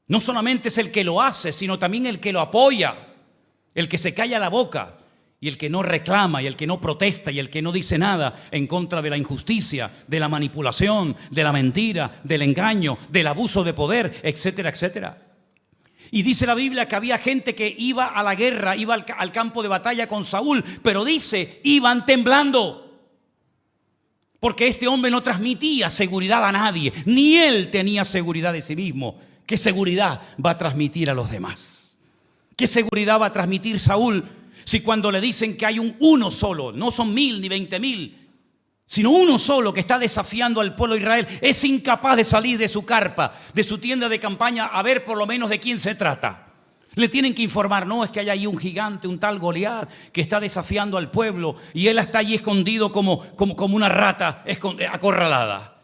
No solamente es el que lo hace, sino también el que lo apoya, el que se calla la boca. Y el que no reclama, y el que no protesta, y el que no dice nada en contra de la injusticia, de la manipulación, de la mentira, del engaño, del abuso de poder, etcétera, etcétera. Y dice la Biblia que había gente que iba a la guerra, iba al campo de batalla con Saúl, pero dice, iban temblando. Porque este hombre no transmitía seguridad a nadie, ni él tenía seguridad de sí mismo. ¿Qué seguridad va a transmitir a los demás? ¿Qué seguridad va a transmitir Saúl si cuando le dicen que hay uno solo, no son 1000 ni 20,000, sino uno solo que está desafiando al pueblo de Israel, es incapaz de salir de su carpa, de su tienda de campaña, a ver por lo menos de quién se trata? Le tienen que informar, no, es que hay ahí un gigante, un tal Goliat, que está desafiando al pueblo y él está allí escondido como una rata acorralada.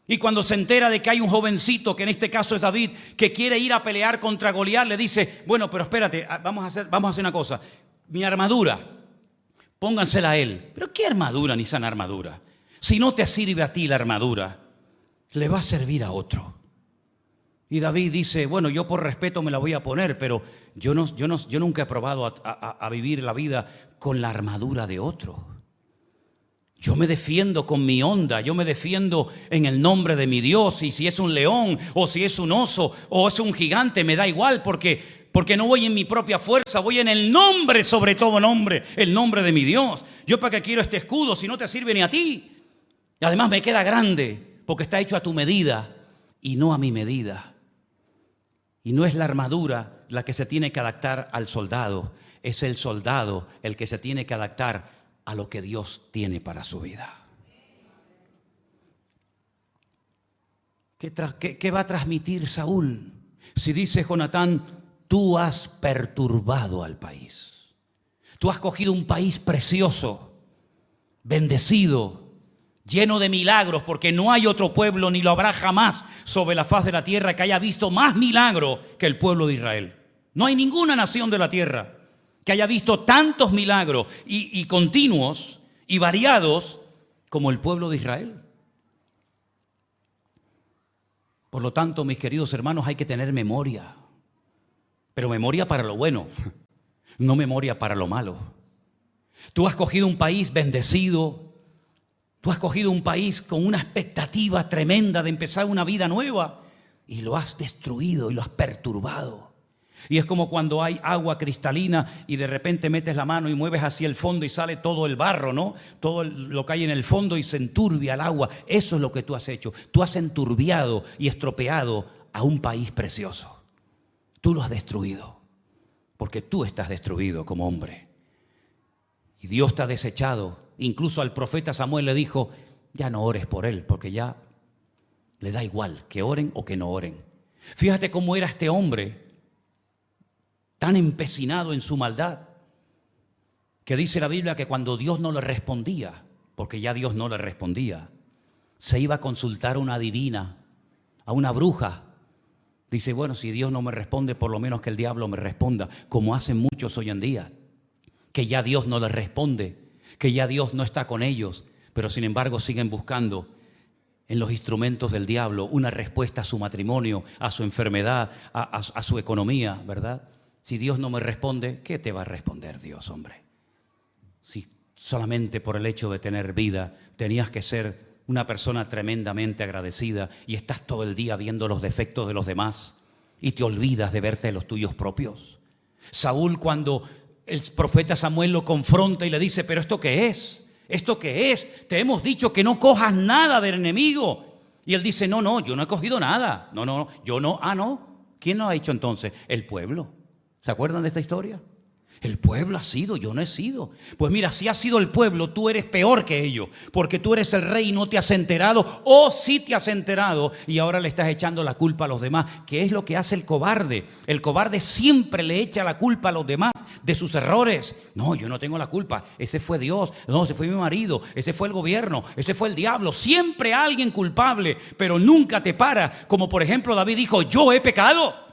Y cuando se entera de que hay un jovencito, que en este caso es David, que quiere ir a pelear contra Goliat, le dice, bueno, pero espérate, vamos a hacer una cosa. Mi armadura, póngansela a él. ¿Pero qué armadura ni sana armadura? Si no te sirve a ti la armadura, le va a servir a otro. Y David dice, bueno, yo por respeto me la voy a poner, pero yo nunca he probado a vivir la vida con la armadura de otro. Yo me defiendo con mi onda, yo me defiendo en el nombre de mi Dios. Y si es un león, o si es un oso, o es un gigante, me da igual, porque no voy en mi propia fuerza, voy en el nombre, sobre todo nombre, el nombre de mi Dios. Yo para qué quiero este escudo si no te sirve ni a ti. Y además me queda grande, porque está hecho a tu medida y no a mi medida. Y no es la armadura la que se tiene que adaptar al soldado, es el soldado el que se tiene que adaptar a lo que Dios tiene para su vida. ¿Qué va a transmitir Saúl? Si dice Jonatán, tú has perturbado al país. Tú has cogido un país precioso, bendecido, lleno de milagros, porque no hay otro pueblo, ni lo habrá jamás sobre la faz de la tierra, que haya visto más milagros que el pueblo de Israel. No hay ninguna nación de la tierra que haya visto tantos milagros y continuos y variados como el pueblo de Israel. Por lo tanto, mis queridos hermanos, hay que tener memoria, pero memoria para lo bueno, no memoria para lo malo. Tú has cogido un país bendecido, tú has cogido un país con una expectativa tremenda de empezar una vida nueva y lo has destruido y lo has perturbado. Y es como cuando hay agua cristalina y de repente metes la mano y mueves hacia el fondo y sale todo el barro, ¿no? Todo lo que hay en el fondo y se enturbia el agua. Eso es lo que tú has hecho. Tú has enturbiado y estropeado a un país precioso. Tú lo has destruido porque tú estás destruido como hombre. Y Dios te ha desechado. Incluso al profeta Samuel le dijo, ya no ores por él, porque ya le da igual que oren o que no oren. Fíjate cómo era este hombre, tan empecinado en su maldad, que dice la Biblia que cuando Dios no le respondía, porque ya Dios no le respondía, se iba a consultar a una adivina, a una bruja. Dice, bueno, si Dios no me responde, por lo menos que el diablo me responda, como hacen muchos hoy en día, que ya Dios no les responde, que ya Dios no está con ellos, pero sin embargo siguen buscando en los instrumentos del diablo una respuesta a su matrimonio, a su enfermedad, a su economía, ¿verdad? Si Dios no me responde, ¿qué te va a responder Dios, hombre? Si solamente por el hecho de tener vida tenías que ser una persona tremendamente agradecida y estás todo el día viendo los defectos de los demás y te olvidas de verte los tuyos propios. Saúl, cuando el profeta Samuel lo confronta y le dice, pero ¿esto qué es? ¿Esto qué es? Te hemos dicho que no cojas nada del enemigo. Y él dice, no, yo no he cogido nada. No, yo no. Ah, no. ¿Quién lo ha hecho entonces? El pueblo. ¿Se acuerdan de esta historia? El pueblo ha sido, yo no he sido. Pues mira, si ha sido el pueblo, tú eres peor que ellos, porque tú eres el rey y no te has enterado, o sí te has enterado y ahora le estás echando la culpa a los demás, que es lo que hace el cobarde. El cobarde siempre le echa la culpa a los demás de sus errores. No, yo no tengo la culpa, ese fue Dios, no, ese fue mi marido, ese fue el gobierno, ese fue el diablo. Siempre alguien culpable, pero nunca te para. Como por ejemplo David dijo, yo he pecado.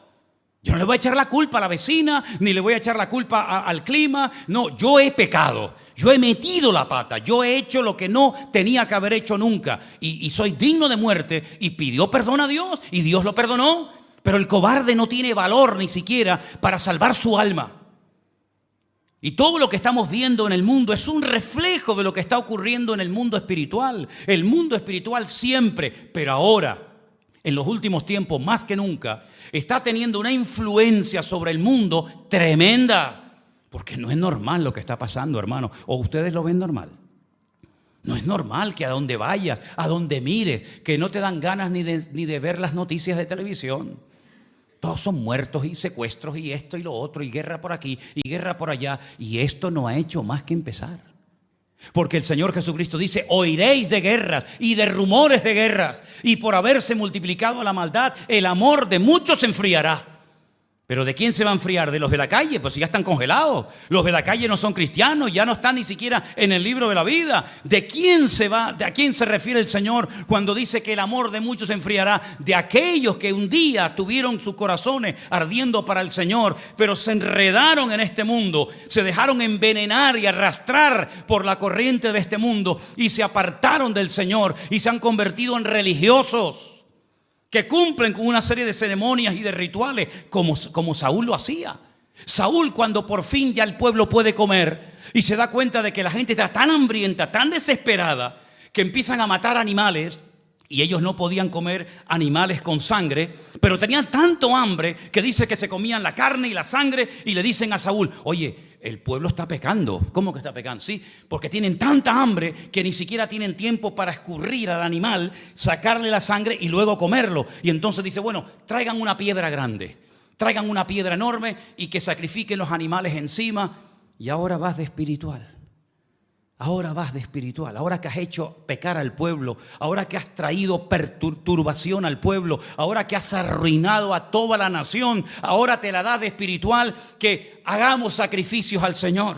Yo no le voy a echar la culpa a la vecina, ni le voy a echar la culpa al clima. No, yo he pecado, yo he metido la pata, yo he hecho lo que no tenía que haber hecho nunca. Y soy digno de muerte. Y pidió perdón a Dios y Dios lo perdonó. Pero el cobarde no tiene valor ni siquiera para salvar su alma. Y todo lo que estamos viendo en el mundo es un reflejo de lo que está ocurriendo en el mundo espiritual. El mundo espiritual siempre, pero ahora, en los últimos tiempos más que nunca, está teniendo una influencia sobre el mundo tremenda. Porque no es normal lo que está pasando, hermano. ¿O ustedes lo ven normal? No es normal que a donde vayas, a donde mires, que no te dan ganas ni de ver las noticias de televisión. Todos son muertos y secuestros y esto y lo otro y guerra por aquí y guerra por allá. Y esto no ha hecho más que empezar. Porque el Señor Jesucristo dice: oiréis de guerras y de rumores de guerras, y por haberse multiplicado la maldad, el amor de muchos se enfriará. ¿Pero de quién se va a enfriar? ¿De los de la calle? Pues ya están congelados. Los de la calle no son cristianos, ya no están ni siquiera en el libro de la vida. ¿De quién se va? ¿De a quién se refiere el Señor cuando dice que el amor de muchos se enfriará? De aquellos que un día tuvieron sus corazones ardiendo para el Señor, pero se enredaron en este mundo, se dejaron envenenar y arrastrar por la corriente de este mundo y se apartaron del Señor y se han convertido en religiosos que cumplen con una serie de ceremonias y de rituales como Saúl lo hacía. Saúl, cuando por fin ya el pueblo puede comer y se da cuenta de que la gente está tan hambrienta, tan desesperada, que empiezan a matar animales, y ellos no podían comer animales con sangre, pero tenían tanto hambre que dice que se comían la carne y la sangre, y le dicen a Saúl: oye, el pueblo está pecando. ¿Cómo que está pecando? Sí, porque tienen tanta hambre que ni siquiera tienen tiempo para escurrir al animal, sacarle la sangre y luego comerlo. Y entonces dice: bueno, traigan una piedra grande, traigan una piedra enorme y que sacrifiquen los animales encima. Y ahora vas de espiritual. Ahora vas de espiritual, ahora que has hecho pecar al pueblo, ahora que has traído perturbación al pueblo, ahora que has arruinado a toda la nación, ahora te la das de espiritual, que hagamos sacrificios al Señor.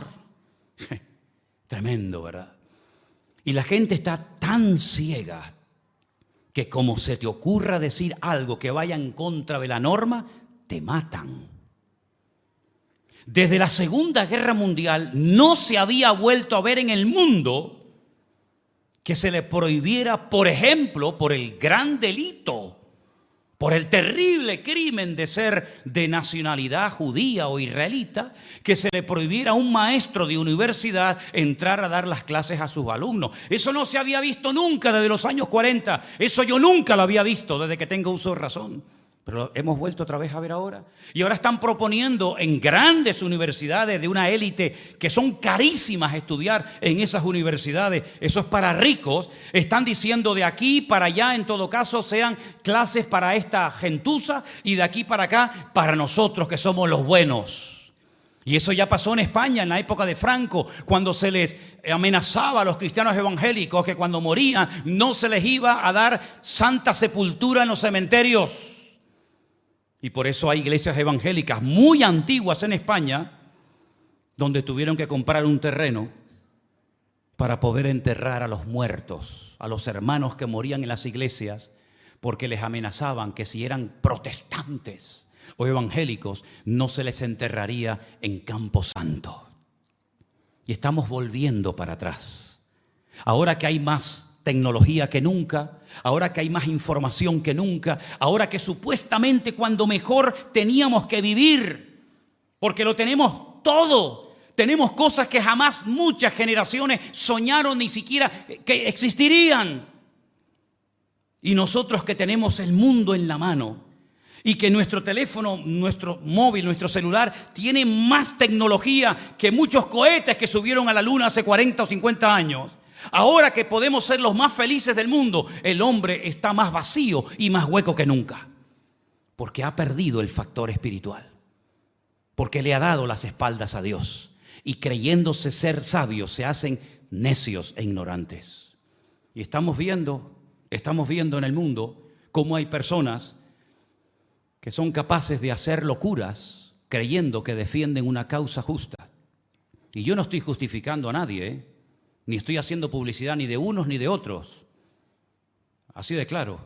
Tremendo, ¿verdad? Y la gente está tan ciega que como se te ocurra decir algo que vaya en contra de la norma, te matan. Desde la Segunda Guerra Mundial no se había vuelto a ver en el mundo que se le prohibiera, por ejemplo, por el gran delito, por el terrible crimen de ser de nacionalidad judía o israelita, que se le prohibiera a un maestro de universidad entrar a dar las clases a sus alumnos. Eso no se había visto nunca desde los años 40. Eso yo nunca lo había visto desde que tengo uso de razón. Pero hemos vuelto otra vez a ver ahora. Y ahora están proponiendo en grandes universidades de una élite que son carísimas estudiar en esas universidades. Eso es para ricos. Están diciendo de aquí para allá, en todo caso, sean clases para esta gentuza, y de aquí para acá para nosotros que somos los buenos. Y eso ya pasó en España en la época de Franco, cuando se les amenazaba a los cristianos evangélicos que cuando morían no se les iba a dar santa sepultura en los cementerios. Y por eso hay iglesias evangélicas muy antiguas en España donde tuvieron que comprar un terreno para poder enterrar a los muertos, a los hermanos que morían en las iglesias, porque les amenazaban que si eran protestantes o evangélicos no se les enterraría en Campo Santo. Y estamos volviendo para atrás. Ahora que hay más tecnología que nunca, ahora que hay más información que nunca, ahora que supuestamente cuando mejor teníamos que vivir, porque lo tenemos todo, tenemos cosas que jamás muchas generaciones soñaron ni siquiera que existirían. Y nosotros que tenemos el mundo en la mano y que nuestro teléfono, nuestro móvil, nuestro celular tiene más tecnología que muchos cohetes que subieron a la luna hace 40 o 50 años. Ahora que podemos ser los más felices del mundo, el hombre está más vacío y más hueco que nunca, porque ha perdido el factor espiritual, porque le ha dado las espaldas a Dios, y creyéndose ser sabios se hacen necios e ignorantes. Y estamos viendo en el mundo cómo hay personas que son capaces de hacer locuras creyendo que defienden una causa justa. Y yo no estoy justificando a nadie, ni estoy haciendo publicidad ni de unos ni de otros. Así de claro.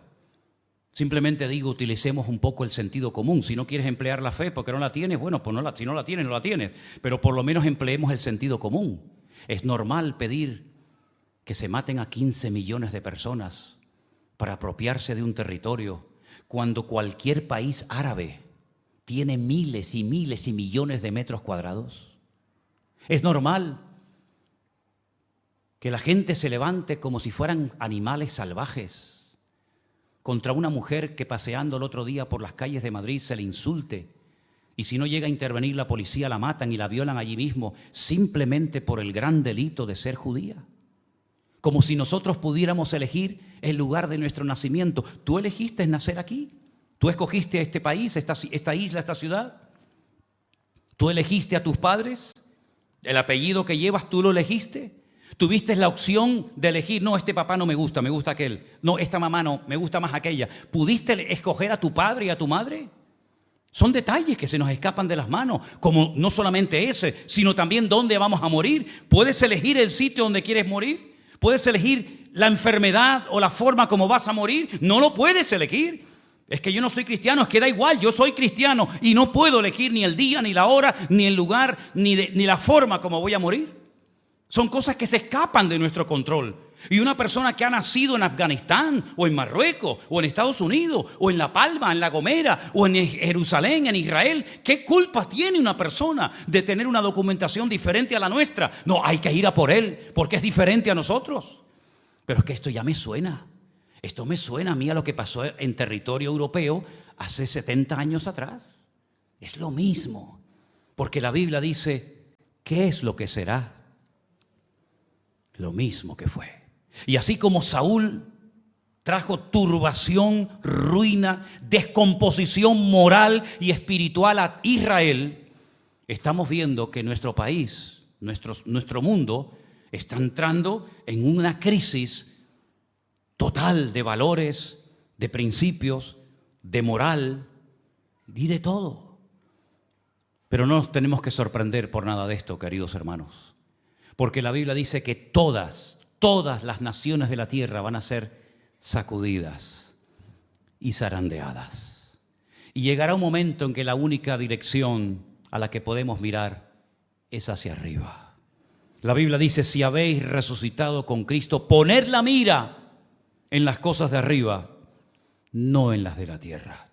Simplemente digo, utilicemos un poco el sentido común. Si no quieres emplear la fe porque no la tienes, bueno, pues si no la tienes, no la tienes. Pero por lo menos empleemos el sentido común. Es normal pedir que se maten a 15 millones de personas para apropiarse de un territorio, cuando cualquier país árabe tiene miles y miles y millones de metros cuadrados. Es normal que la gente se levante como si fueran animales salvajes contra una mujer que paseando el otro día por las calles de Madrid se le insulte, y si no llega a intervenir la policía la matan y la violan allí mismo simplemente por el gran delito de ser judía. como si nosotros pudiéramos elegir el lugar de nuestro nacimiento. ¿Tú elegiste nacer aquí? ¿Tú escogiste este país, esta isla, esta ciudad? ¿Tú elegiste a tus padres? ¿El apellido que llevas tú lo elegiste? ¿Tuviste la opción de elegir, no, este papá no me gusta aquel? No, esta mamá no, me gusta más aquella. ¿Pudiste escoger a tu padre y a tu madre? Son detalles que se nos escapan de las manos, como no solamente ese, sino también dónde vamos a morir. ¿Puedes elegir el sitio donde quieres morir? ¿Puedes elegir la enfermedad o la forma como vas a morir? No lo puedes elegir. Es que yo no soy cristiano, es que da igual, yo soy cristiano y no puedo elegir ni el día, ni la hora, ni el lugar, ni la forma como voy a morir. Son cosas que se escapan de nuestro control. Y una persona que ha nacido en Afganistán, o en Marruecos, o en Estados Unidos, o en La Palma, en La Gomera, o en Jerusalén, en Israel, ¿qué culpa tiene una persona de tener una documentación diferente a la nuestra? No, hay que ir a por él, porque es diferente a nosotros. Pero es que esto ya me suena. Esto me suena a mí a lo que pasó en territorio europeo hace 70 años atrás. Es lo mismo, porque la Biblia dice, ¿qué es lo que será? Lo mismo que fue. Y así como Saúl trajo turbación, ruina, descomposición moral y espiritual a Israel, estamos viendo que nuestro país, nuestro mundo, está entrando en una crisis total de valores, de principios, de moral y de todo. Pero no nos tenemos que sorprender por nada de esto, queridos hermanos. Porque la Biblia dice que todas las naciones de la tierra van a ser sacudidas y zarandeadas. Y llegará un momento en que la única dirección a la que podemos mirar es hacia arriba. La Biblia dice, si habéis resucitado con Cristo, poned la mira en las cosas de arriba, no en las de la tierra.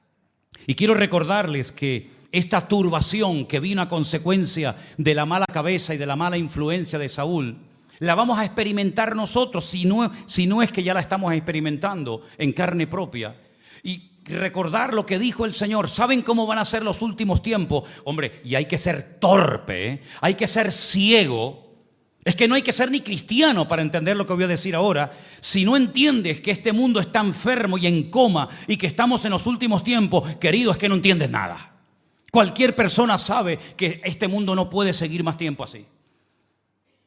Y quiero recordarles que esta turbación que vino a consecuencia de la mala cabeza y de la mala influencia de Saúl, la vamos a experimentar nosotros, si no es que ya la estamos experimentando en carne propia. Y recordar lo que dijo el Señor. ¿Saben cómo van a ser los últimos tiempos? Hombre, y hay que ser torpe, hay que ser ciego. Es que no hay que ser ni cristiano para entender lo que voy a decir ahora. Si no entiendes que este mundo está enfermo y en coma y que estamos en los últimos tiempos, querido, es que no entiendes nada. Cualquier persona sabe que este mundo no puede seguir más tiempo así.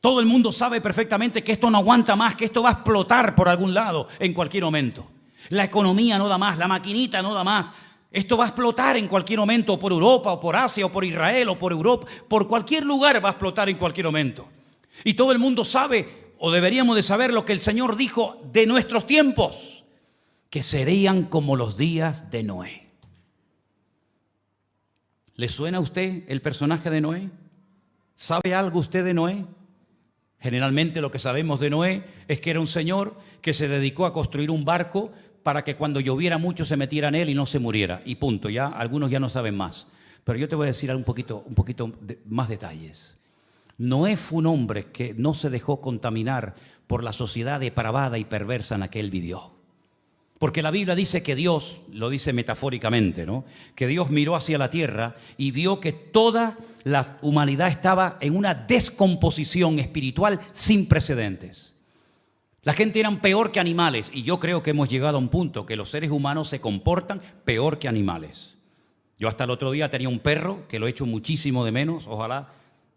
Todo el mundo sabe perfectamente que esto no aguanta más, que esto va a explotar por algún lado en cualquier momento. La economía no da más, la maquinita no da más. Esto va a explotar en cualquier momento por Europa o por Asia o por Israel o por Europa. Por cualquier lugar va a explotar en cualquier momento. Y todo el mundo sabe, o deberíamos de saber, lo que el Señor dijo de nuestros tiempos, que serían como los días de Noé. ¿Le suena a usted el personaje de Noé? ¿Sabe algo usted de Noé? Generalmente lo que sabemos de Noé es que era un señor que se dedicó a construir un barco para que cuando lloviera mucho se metiera en él y no se muriera. Y punto, ya algunos ya no saben más. Pero yo te voy a decir un poquito más detalles. Noé fue un hombre que no se dejó contaminar por la sociedad depravada y perversa en la que él vivió. Porque la Biblia dice que Dios, lo dice metafóricamente, ¿no?, que Dios miró hacia la tierra y vio que toda la humanidad estaba en una descomposición espiritual sin precedentes. La gente eran peor que animales, y yo creo que hemos llegado a un punto que los seres humanos se comportan peor que animales. Yo hasta el otro día tenía un perro que lo echo muchísimo de menos, ojalá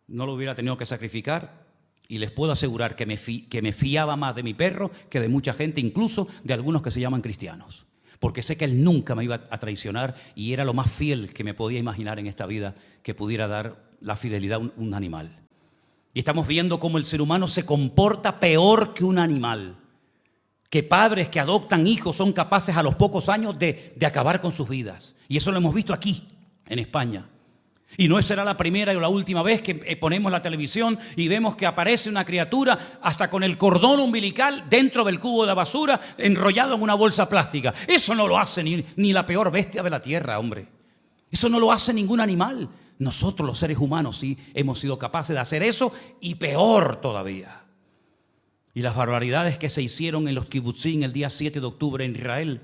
no lo hubiera tenido que sacrificar. Y les puedo asegurar que me fiaba más de mi perro que de mucha gente, incluso de algunos que se llaman cristianos. Porque sé que él nunca me iba a traicionar y era lo más fiel que me podía imaginar en esta vida que pudiera dar la fidelidad a un animal. Y estamos viendo cómo el ser humano se comporta peor que un animal. Que padres que adoptan hijos son capaces a los pocos años de acabar con sus vidas. Y eso lo hemos visto aquí, en España. Y no será la primera o la última vez que ponemos la televisión y vemos que aparece una criatura hasta con el cordón umbilical dentro del cubo de la basura enrollado en una bolsa plástica. Eso no lo hace ni la peor bestia de la tierra, hombre. Eso no lo hace ningún animal. Nosotros los seres humanos sí hemos sido capaces de hacer eso y peor todavía. Y las barbaridades que se hicieron en los kibutzim el día 7 de octubre en Israel.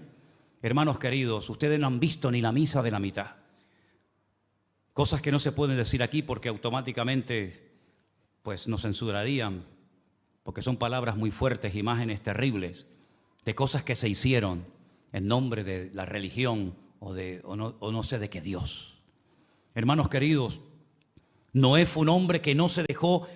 Hermanos queridos, ustedes no han visto ni la misa de la mitad. Cosas que no se pueden decir aquí porque automáticamente pues nos censurarían. porque son palabras muy fuertes, imágenes terribles de cosas que se hicieron en nombre de la religión o no sé de qué Dios. Hermanos queridos, Noé fue un hombre que no se dejó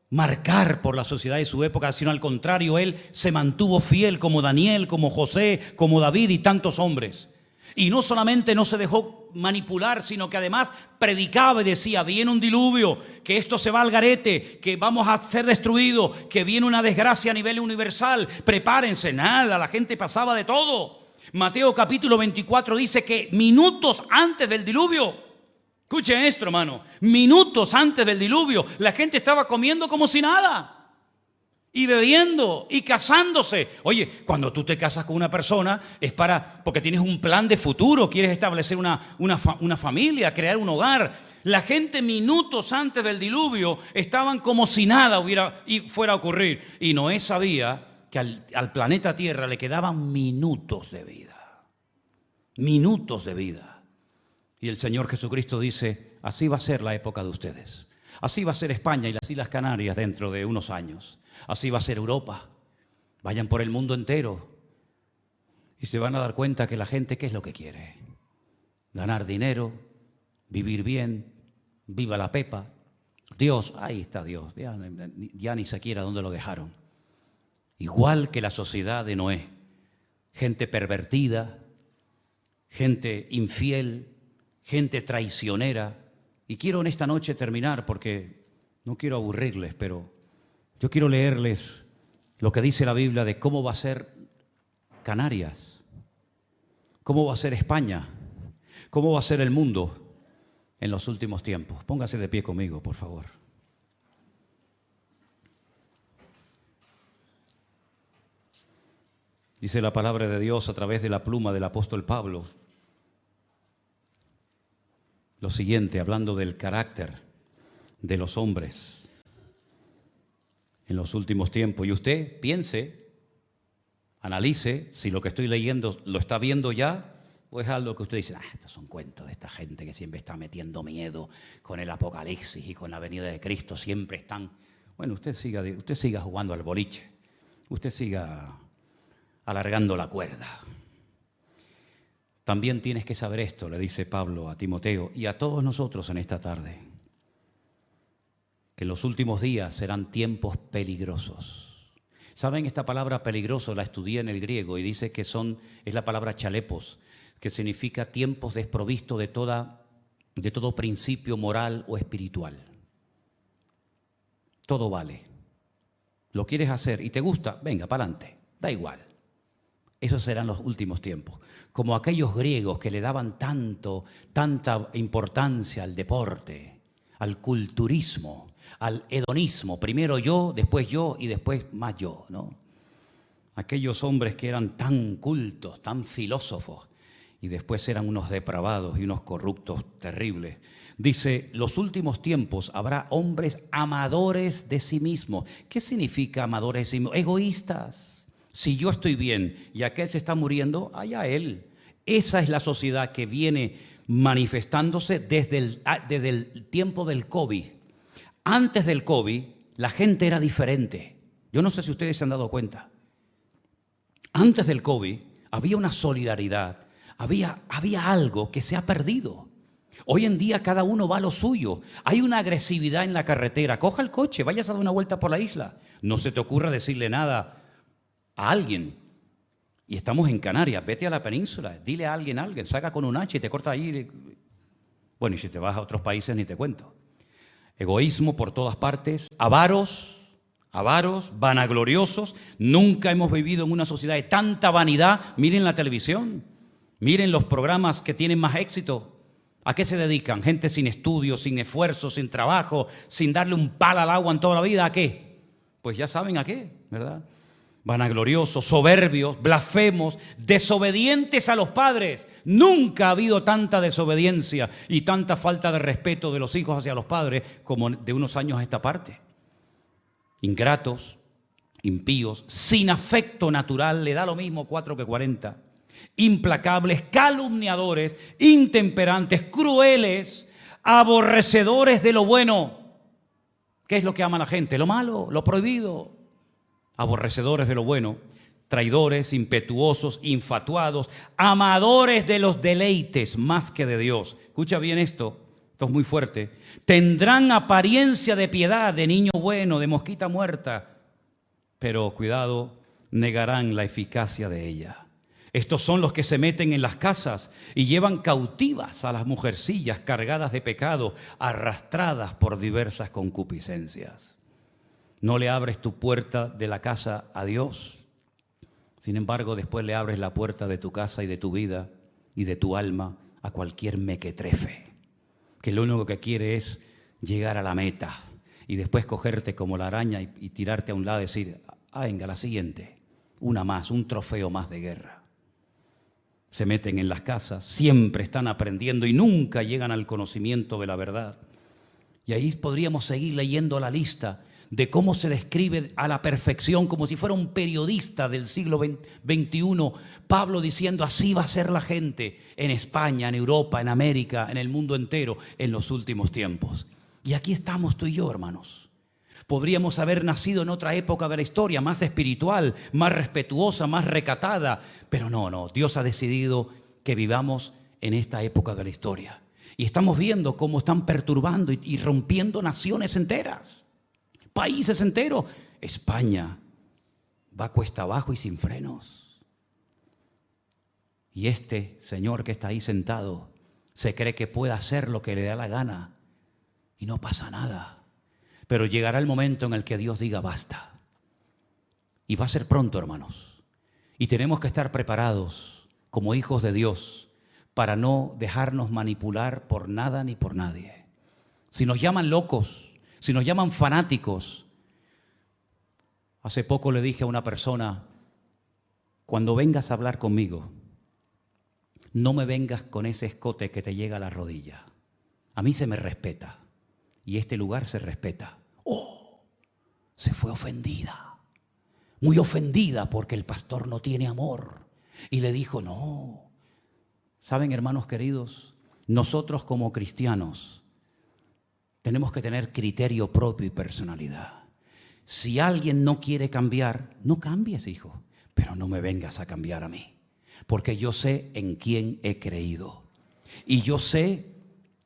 marcar por la sociedad de su época, sino al contrario, él se mantuvo fiel como Daniel, como José, como David y tantos hombres. Y no solamente no se dejó manipular, sino que además predicaba y decía: viene un diluvio, que esto se va al garete, que vamos a ser destruidos, que viene una desgracia a nivel universal, prepárense. Nada, la gente pasaba de todo. Mateo capítulo 24 dice que minutos antes del diluvio, escuchen esto, hermano, minutos antes del diluvio, la gente estaba comiendo como si nada. Y bebiendo y casándose. Oye, cuando tú te casas con una persona es porque tienes un plan de futuro, quieres establecer una familia, crear un hogar. La gente minutos antes del diluvio estaban como si nada fuera a ocurrir. Y Noé sabía que al planeta Tierra le quedaban minutos de vida. Minutos de vida. Y el Señor Jesucristo dice: así va a ser la época de ustedes. Así va a ser España y las Islas Canarias dentro de unos años. Así va a ser Europa. Vayan por el mundo entero y se van a dar cuenta que la gente, ¿qué es lo que quiere? Ganar dinero, vivir bien, viva la pepa. Dios, ahí está Dios, ya ni siquiera dónde lo dejaron. Igual que la sociedad de Noé. Gente pervertida, gente infiel, gente traicionera. Y quiero en esta noche terminar, porque no quiero aburrirles, pero yo quiero leerles lo que dice la Biblia de cómo va a ser Canarias, cómo va a ser España, cómo va a ser el mundo en los últimos tiempos. Póngase de pie conmigo, por favor. Dice la palabra de Dios a través de la pluma del apóstol Pablo lo siguiente, hablando del carácter de los hombres en los últimos tiempos. Y usted piense, analice si lo que estoy leyendo lo está viendo ya, o es algo que usted dice: estos son cuentos de esta gente que siempre está metiendo miedo con el Apocalipsis y con la venida de Cristo. Siempre están. Bueno, usted siga jugando al boliche, usted siga alargando la cuerda. También tienes que saber esto, le dice Pablo a Timoteo y a todos nosotros en esta tarde, que en los últimos días serán tiempos peligrosos. ¿Saben? Esta palabra peligroso la estudié en el griego y dice que es la palabra chalepos, que significa tiempos desprovistos de todo principio moral o espiritual. Todo vale. Lo quieres hacer y te gusta, venga, para adelante, da igual. Esos serán los últimos tiempos. Como aquellos griegos que le daban tanta importancia al deporte, al culturismo, al hedonismo. Primero yo y después más yo, ¿no? Aquellos hombres que eran tan cultos, tan filósofos, y después eran unos depravados y unos corruptos terribles. Dice: los últimos tiempos habrá hombres amadores de sí mismos. ¿Qué significa amadores de sí mismos? Egoístas. Si yo estoy bien y aquel se está muriendo, allá él. Esa es la sociedad que viene manifestándose desde el tiempo del COVID. Antes del COVID, la gente era diferente. Yo no sé si ustedes se han dado cuenta. Antes del COVID había una solidaridad, había algo que se ha perdido. Hoy en día cada uno va a lo suyo. Hay una agresividad en la carretera. Coja el coche, vayas a dar una vuelta por la isla. No se te ocurra decirle nada a alguien. Y estamos en Canarias, vete a la península, dile a alguien, saca con un hacha y te corta ahí. Bueno, y si te vas a otros países ni te cuento. Egoísmo por todas partes, avaros, vanagloriosos. Nunca hemos vivido en una sociedad de tanta vanidad. Miren la televisión, miren los programas que tienen más éxito. ¿A qué se dedican? Gente sin estudios, sin esfuerzo, sin trabajo, sin darle un palo al agua en toda la vida. ¿A qué? Pues ya saben a qué, ¿verdad? Vanagloriosos, soberbios, blasfemos, desobedientes a los padres. Nunca ha habido tanta desobediencia y tanta falta de respeto de los hijos hacia los padres como de unos años a esta parte. Ingratos, impíos, sin afecto natural, le da lo mismo 4 que 40. Implacables, calumniadores, intemperantes, crueles, aborrecedores de lo bueno. ¿Qué es lo que ama la gente? Lo malo, lo prohibido. aborrecedores de lo bueno, traidores, impetuosos, infatuados, amadores de los deleites más que de Dios. Escucha bien esto es muy fuerte. Tendrán apariencia de piedad, de niño bueno, de mosquita muerta, pero cuidado, negarán la eficacia de ella. Estos son los que se meten en las casas y llevan cautivas a las mujercillas cargadas de pecado, arrastradas por diversas concupiscencias. No le abres tu puerta de la casa a Dios. Sin embargo, después le abres la puerta de tu casa y de tu vida y de tu alma a cualquier mequetrefe, que lo único que quiere es llegar a la meta y después cogerte como la araña y tirarte a un lado y decir, venga, la siguiente, una más, un trofeo más de guerra. Se meten en las casas, siempre están aprendiendo y nunca llegan al conocimiento de la verdad. Y ahí podríamos seguir leyendo la lista de cómo se describe a la perfección, como si fuera un periodista del siglo XXI, Pablo diciendo, así va a ser la gente en España, en Europa, en América, en el mundo entero, en los últimos tiempos. Y aquí estamos tú y yo, hermanos. Podríamos haber nacido en otra época de la historia, más espiritual, más respetuosa, más recatada, pero no, Dios ha decidido que vivamos en esta época de la historia. Y estamos viendo cómo están perturbando y rompiendo naciones enteras. Países enteros. España va cuesta abajo y sin frenos. Y este señor que está ahí sentado se cree que puede hacer lo que le da la gana y no pasa nada. Pero llegará el momento en el que Dios diga basta. Y va a ser pronto, hermanos. Y tenemos que estar preparados como hijos de Dios para no dejarnos manipular por nada ni por nadie. Si nos llaman locos, si nos llaman fanáticos. Hace poco le dije a una persona, cuando vengas a hablar conmigo, no me vengas con ese escote que te llega a la rodilla. A mí se me respeta y este lugar se respeta. ¡Oh! Se fue ofendida, muy ofendida porque el pastor no tiene amor. Y le dijo, no. ¿Saben, hermanos queridos? Nosotros como cristianos tenemos que tener criterio propio y personalidad. Si alguien no quiere cambiar, no cambies, hijo, pero no me vengas a cambiar a mí, porque yo sé en quién he creído y yo sé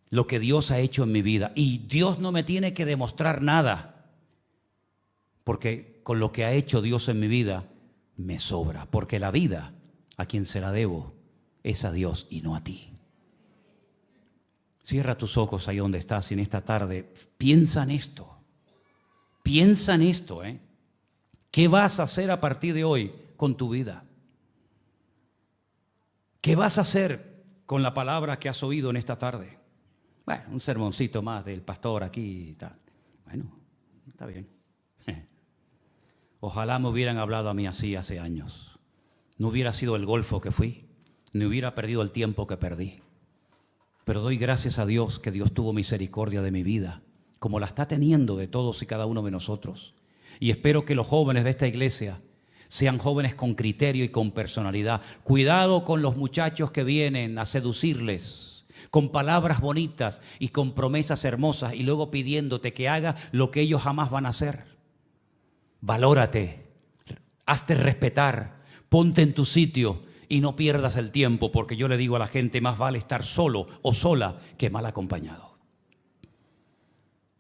lo que Dios ha hecho en mi vida y Dios no me tiene que demostrar nada, porque con lo que ha hecho Dios en mi vida me sobra, porque la vida a quien se la debo es a Dios y no a ti. Cierra tus ojos ahí donde estás y en esta tarde piensa en esto. Piensa en esto, ¿eh? ¿Qué vas a hacer a partir de hoy con tu vida? ¿Qué vas a hacer con la palabra que has oído en esta tarde? Bueno, un sermoncito más del pastor aquí y tal. Bueno, está bien. Ojalá me hubieran hablado a mí así hace años. No hubiera sido el golfo que fui, ni hubiera perdido el tiempo que perdí. Pero doy gracias a Dios que Dios tuvo misericordia de mi vida, como la está teniendo de todos y cada uno de nosotros. Y espero que los jóvenes de esta iglesia sean jóvenes con criterio y con personalidad. Cuidado con los muchachos que vienen a seducirles con palabras bonitas y con promesas hermosas y luego pidiéndote que hagas lo que ellos jamás van a hacer. Valórate, hazte respetar, ponte en tu sitio. Y no pierdas el tiempo, porque yo le digo a la gente, más vale estar solo o sola que mal acompañado.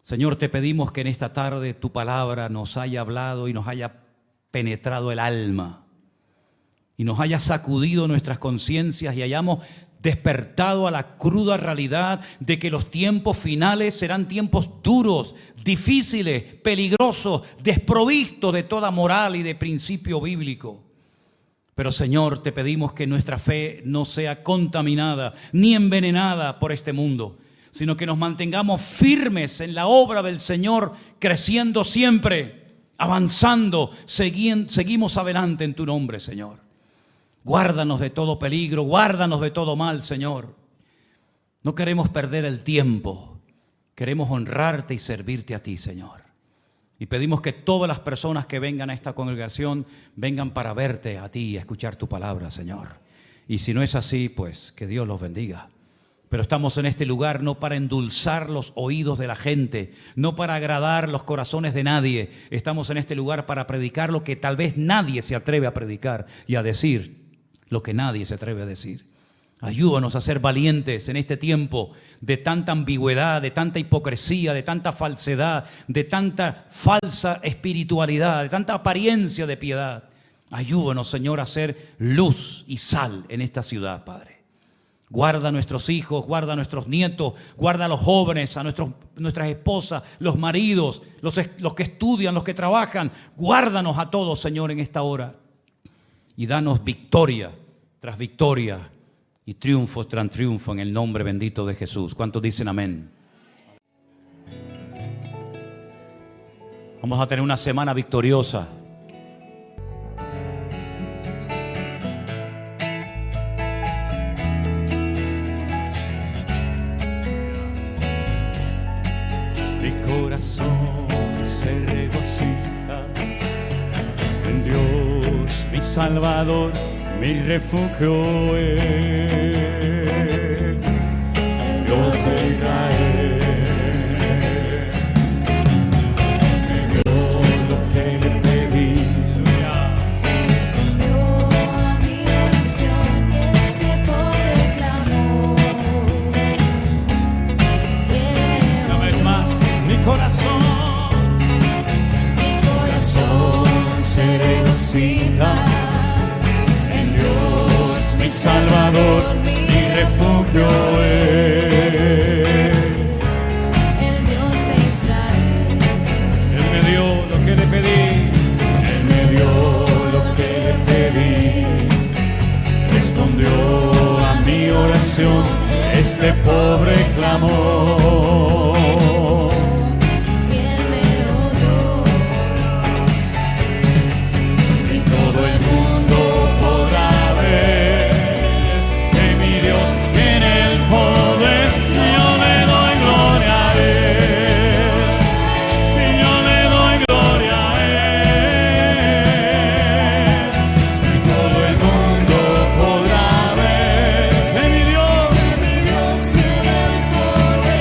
Señor, te pedimos que en esta tarde tu palabra nos haya hablado y nos haya penetrado el alma y nos haya sacudido nuestras conciencias y hayamos despertado a la cruda realidad de que los tiempos finales serán tiempos duros, difíciles, peligrosos, desprovistos de toda moral y de principio bíblico. Pero Señor, te pedimos que nuestra fe no sea contaminada ni envenenada por este mundo, sino que nos mantengamos firmes en la obra del Señor, creciendo siempre, avanzando, seguimos adelante en tu nombre, Señor. Guárdanos de todo peligro, guárdanos de todo mal, Señor. No queremos perder el tiempo, queremos honrarte y servirte a ti, Señor. Y pedimos que todas las personas que vengan a esta congregación vengan para verte a ti y a escuchar tu palabra, Señor. Y si no es así, pues que Dios los bendiga. Pero estamos en este lugar no para endulzar los oídos de la gente, no para agradar los corazones de nadie. Estamos en este lugar para predicar lo que tal vez nadie se atreve a predicar y a decir lo que nadie se atreve a decir. Ayúdanos a ser valientes en este tiempo de tanta ambigüedad, de tanta hipocresía, de tanta falsedad, de tanta falsa espiritualidad, de tanta apariencia de piedad. Ayúdanos, Señor, a ser luz y sal en esta ciudad, Padre. Guarda a nuestros hijos, guarda a nuestros nietos, guarda a los jóvenes, a nuestras esposas, los maridos, los que estudian, los que trabajan. Guárdanos a todos, Señor, en esta hora. Y danos victoria tras victoria y triunfo tras triunfo en el nombre bendito de Jesús. ¿Cuántos dicen amén? Vamos a tener una semana victoriosa. Mi corazón se regocija en Dios, mi Salvador, mi refugio es Dios de Israel. Me dio lo que le pedí. Respondió a mi oración y este pobre clamor. Una vez más, mi corazón Se regocija en Dios, mi Salvador, mi refugio es. el Dios de Israel. Él me dio lo que le pedí. Él me dio lo que le pedí. Respondió a mi oración este pobre clamor. Y Él me oyó. Y todo el mundo podrá ver que mi Dios tiene el poder. Yo le doy gloria a Él. Y yo le doy gloria a Él. Y todo el mundo podrá ver que mi Dios Que mi Dios tiene el poder.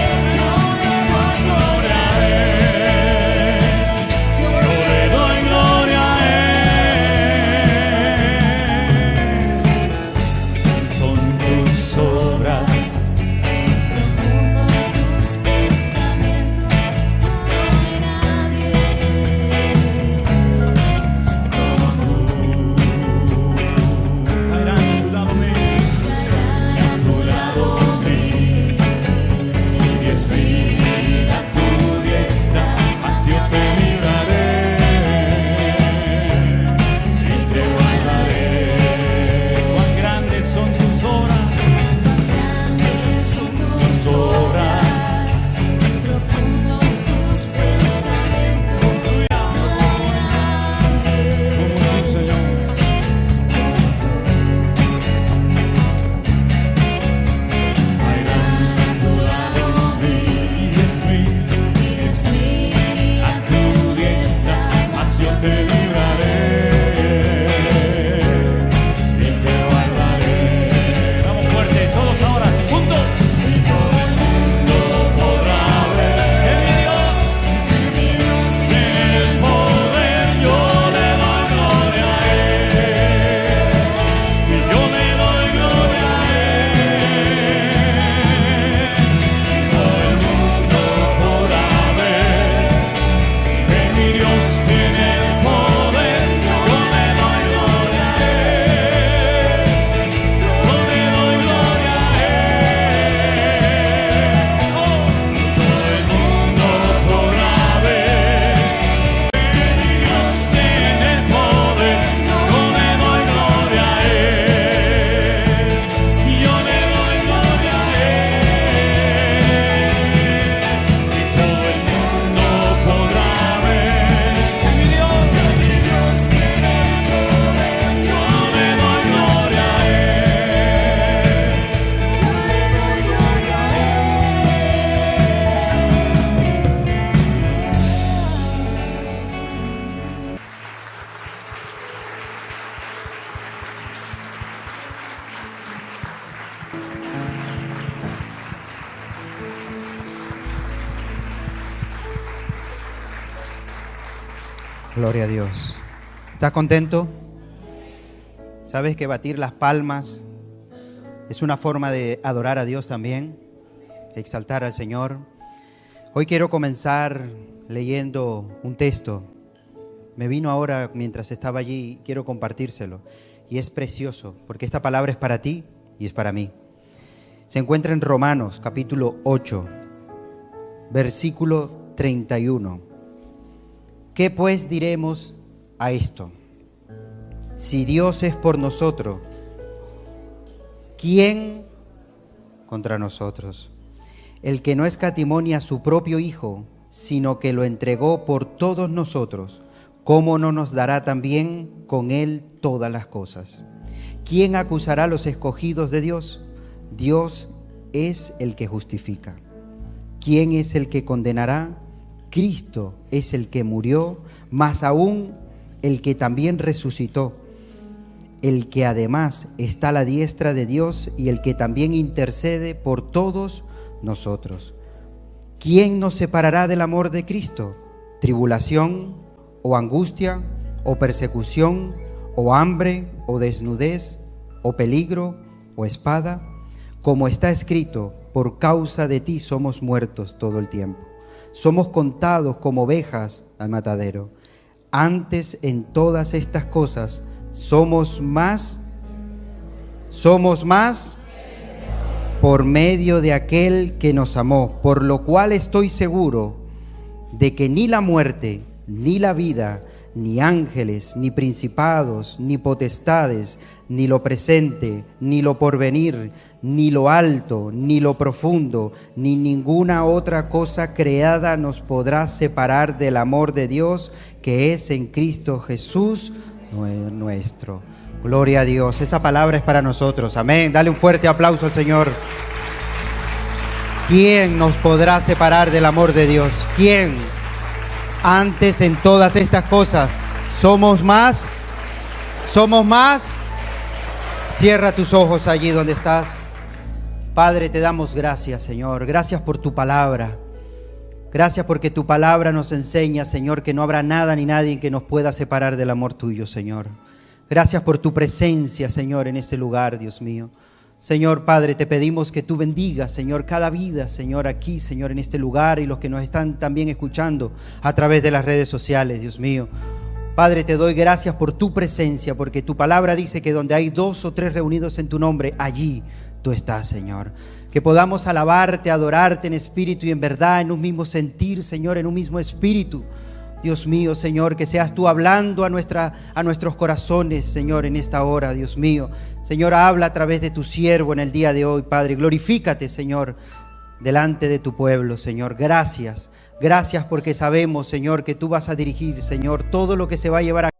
Gloria a Dios. ¿Estás contento? ¿Sabes que batir las palmas es una forma de adorar a Dios también? De exaltar al Señor. Hoy quiero comenzar leyendo un texto. Me vino ahora mientras estaba allí y quiero compartírselo. Y es precioso, porque esta palabra es para ti y es para mí. Se encuentra en Romanos, capítulo 8, versículo 31. ¿Qué pues diremos a esto? Si Dios es por nosotros, ¿quién contra nosotros? El que no escatimó a su propio Hijo, sino que lo entregó por todos nosotros, ¿cómo no nos dará también con Él todas las cosas? ¿Quién acusará a los escogidos de Dios? Dios es el que justifica. ¿Quién es el que condenará? Cristo es el que murió, más aún el que también resucitó, el que además está a la diestra de Dios y el que también intercede por todos nosotros. ¿Quién nos separará del amor de Cristo? ¿Tribulación o angustia o persecución o hambre o desnudez o peligro o espada? Como está escrito, por causa de ti somos muertos todo el tiempo. Somos contados como ovejas al matadero. Antes en todas estas cosas somos más por medio de aquel que nos amó, por lo cual estoy seguro de que ni la muerte, ni la vida, ni ángeles, ni principados, ni potestades, ni lo presente, ni lo porvenir, ni lo alto, ni lo profundo, ni ninguna otra cosa creada nos podrá separar del amor de Dios que es en Cristo Jesús nuestro. Gloria a Dios. Esa palabra es para nosotros. Amén. Dale un fuerte aplauso al Señor. ¿Quién nos podrá separar del amor de Dios? ¿Quién? Antes en todas estas cosas somos más. Cierra tus ojos allí donde estás. Padre, te damos gracias, Señor. Gracias por tu palabra. Gracias porque tu palabra nos enseña, Señor, que no habrá nada ni nadie que nos pueda separar del amor tuyo, Señor. Gracias por tu presencia, Señor, en este lugar, Dios mío. Señor Padre, te pedimos que tú bendigas, Señor, cada vida, Señor, aquí, Señor, en este lugar y los que nos están también escuchando a través de las redes sociales, Dios mío. Padre, te doy gracias por tu presencia, porque tu palabra dice que donde hay 2 o 3 reunidos en tu nombre, allí tú estás, Señor. Que podamos alabarte, adorarte en espíritu y en verdad, en un mismo sentir, Señor, en un mismo espíritu. Dios mío, Señor, que seas tú hablando a nuestros corazones, Señor, en esta hora, Dios mío. Señor, habla a través de tu siervo en el día de hoy, Padre. Glorifícate, Señor, delante de tu pueblo, Señor. Gracias. Gracias porque sabemos, Señor, que tú vas a dirigir, Señor, todo lo que se va a llevar a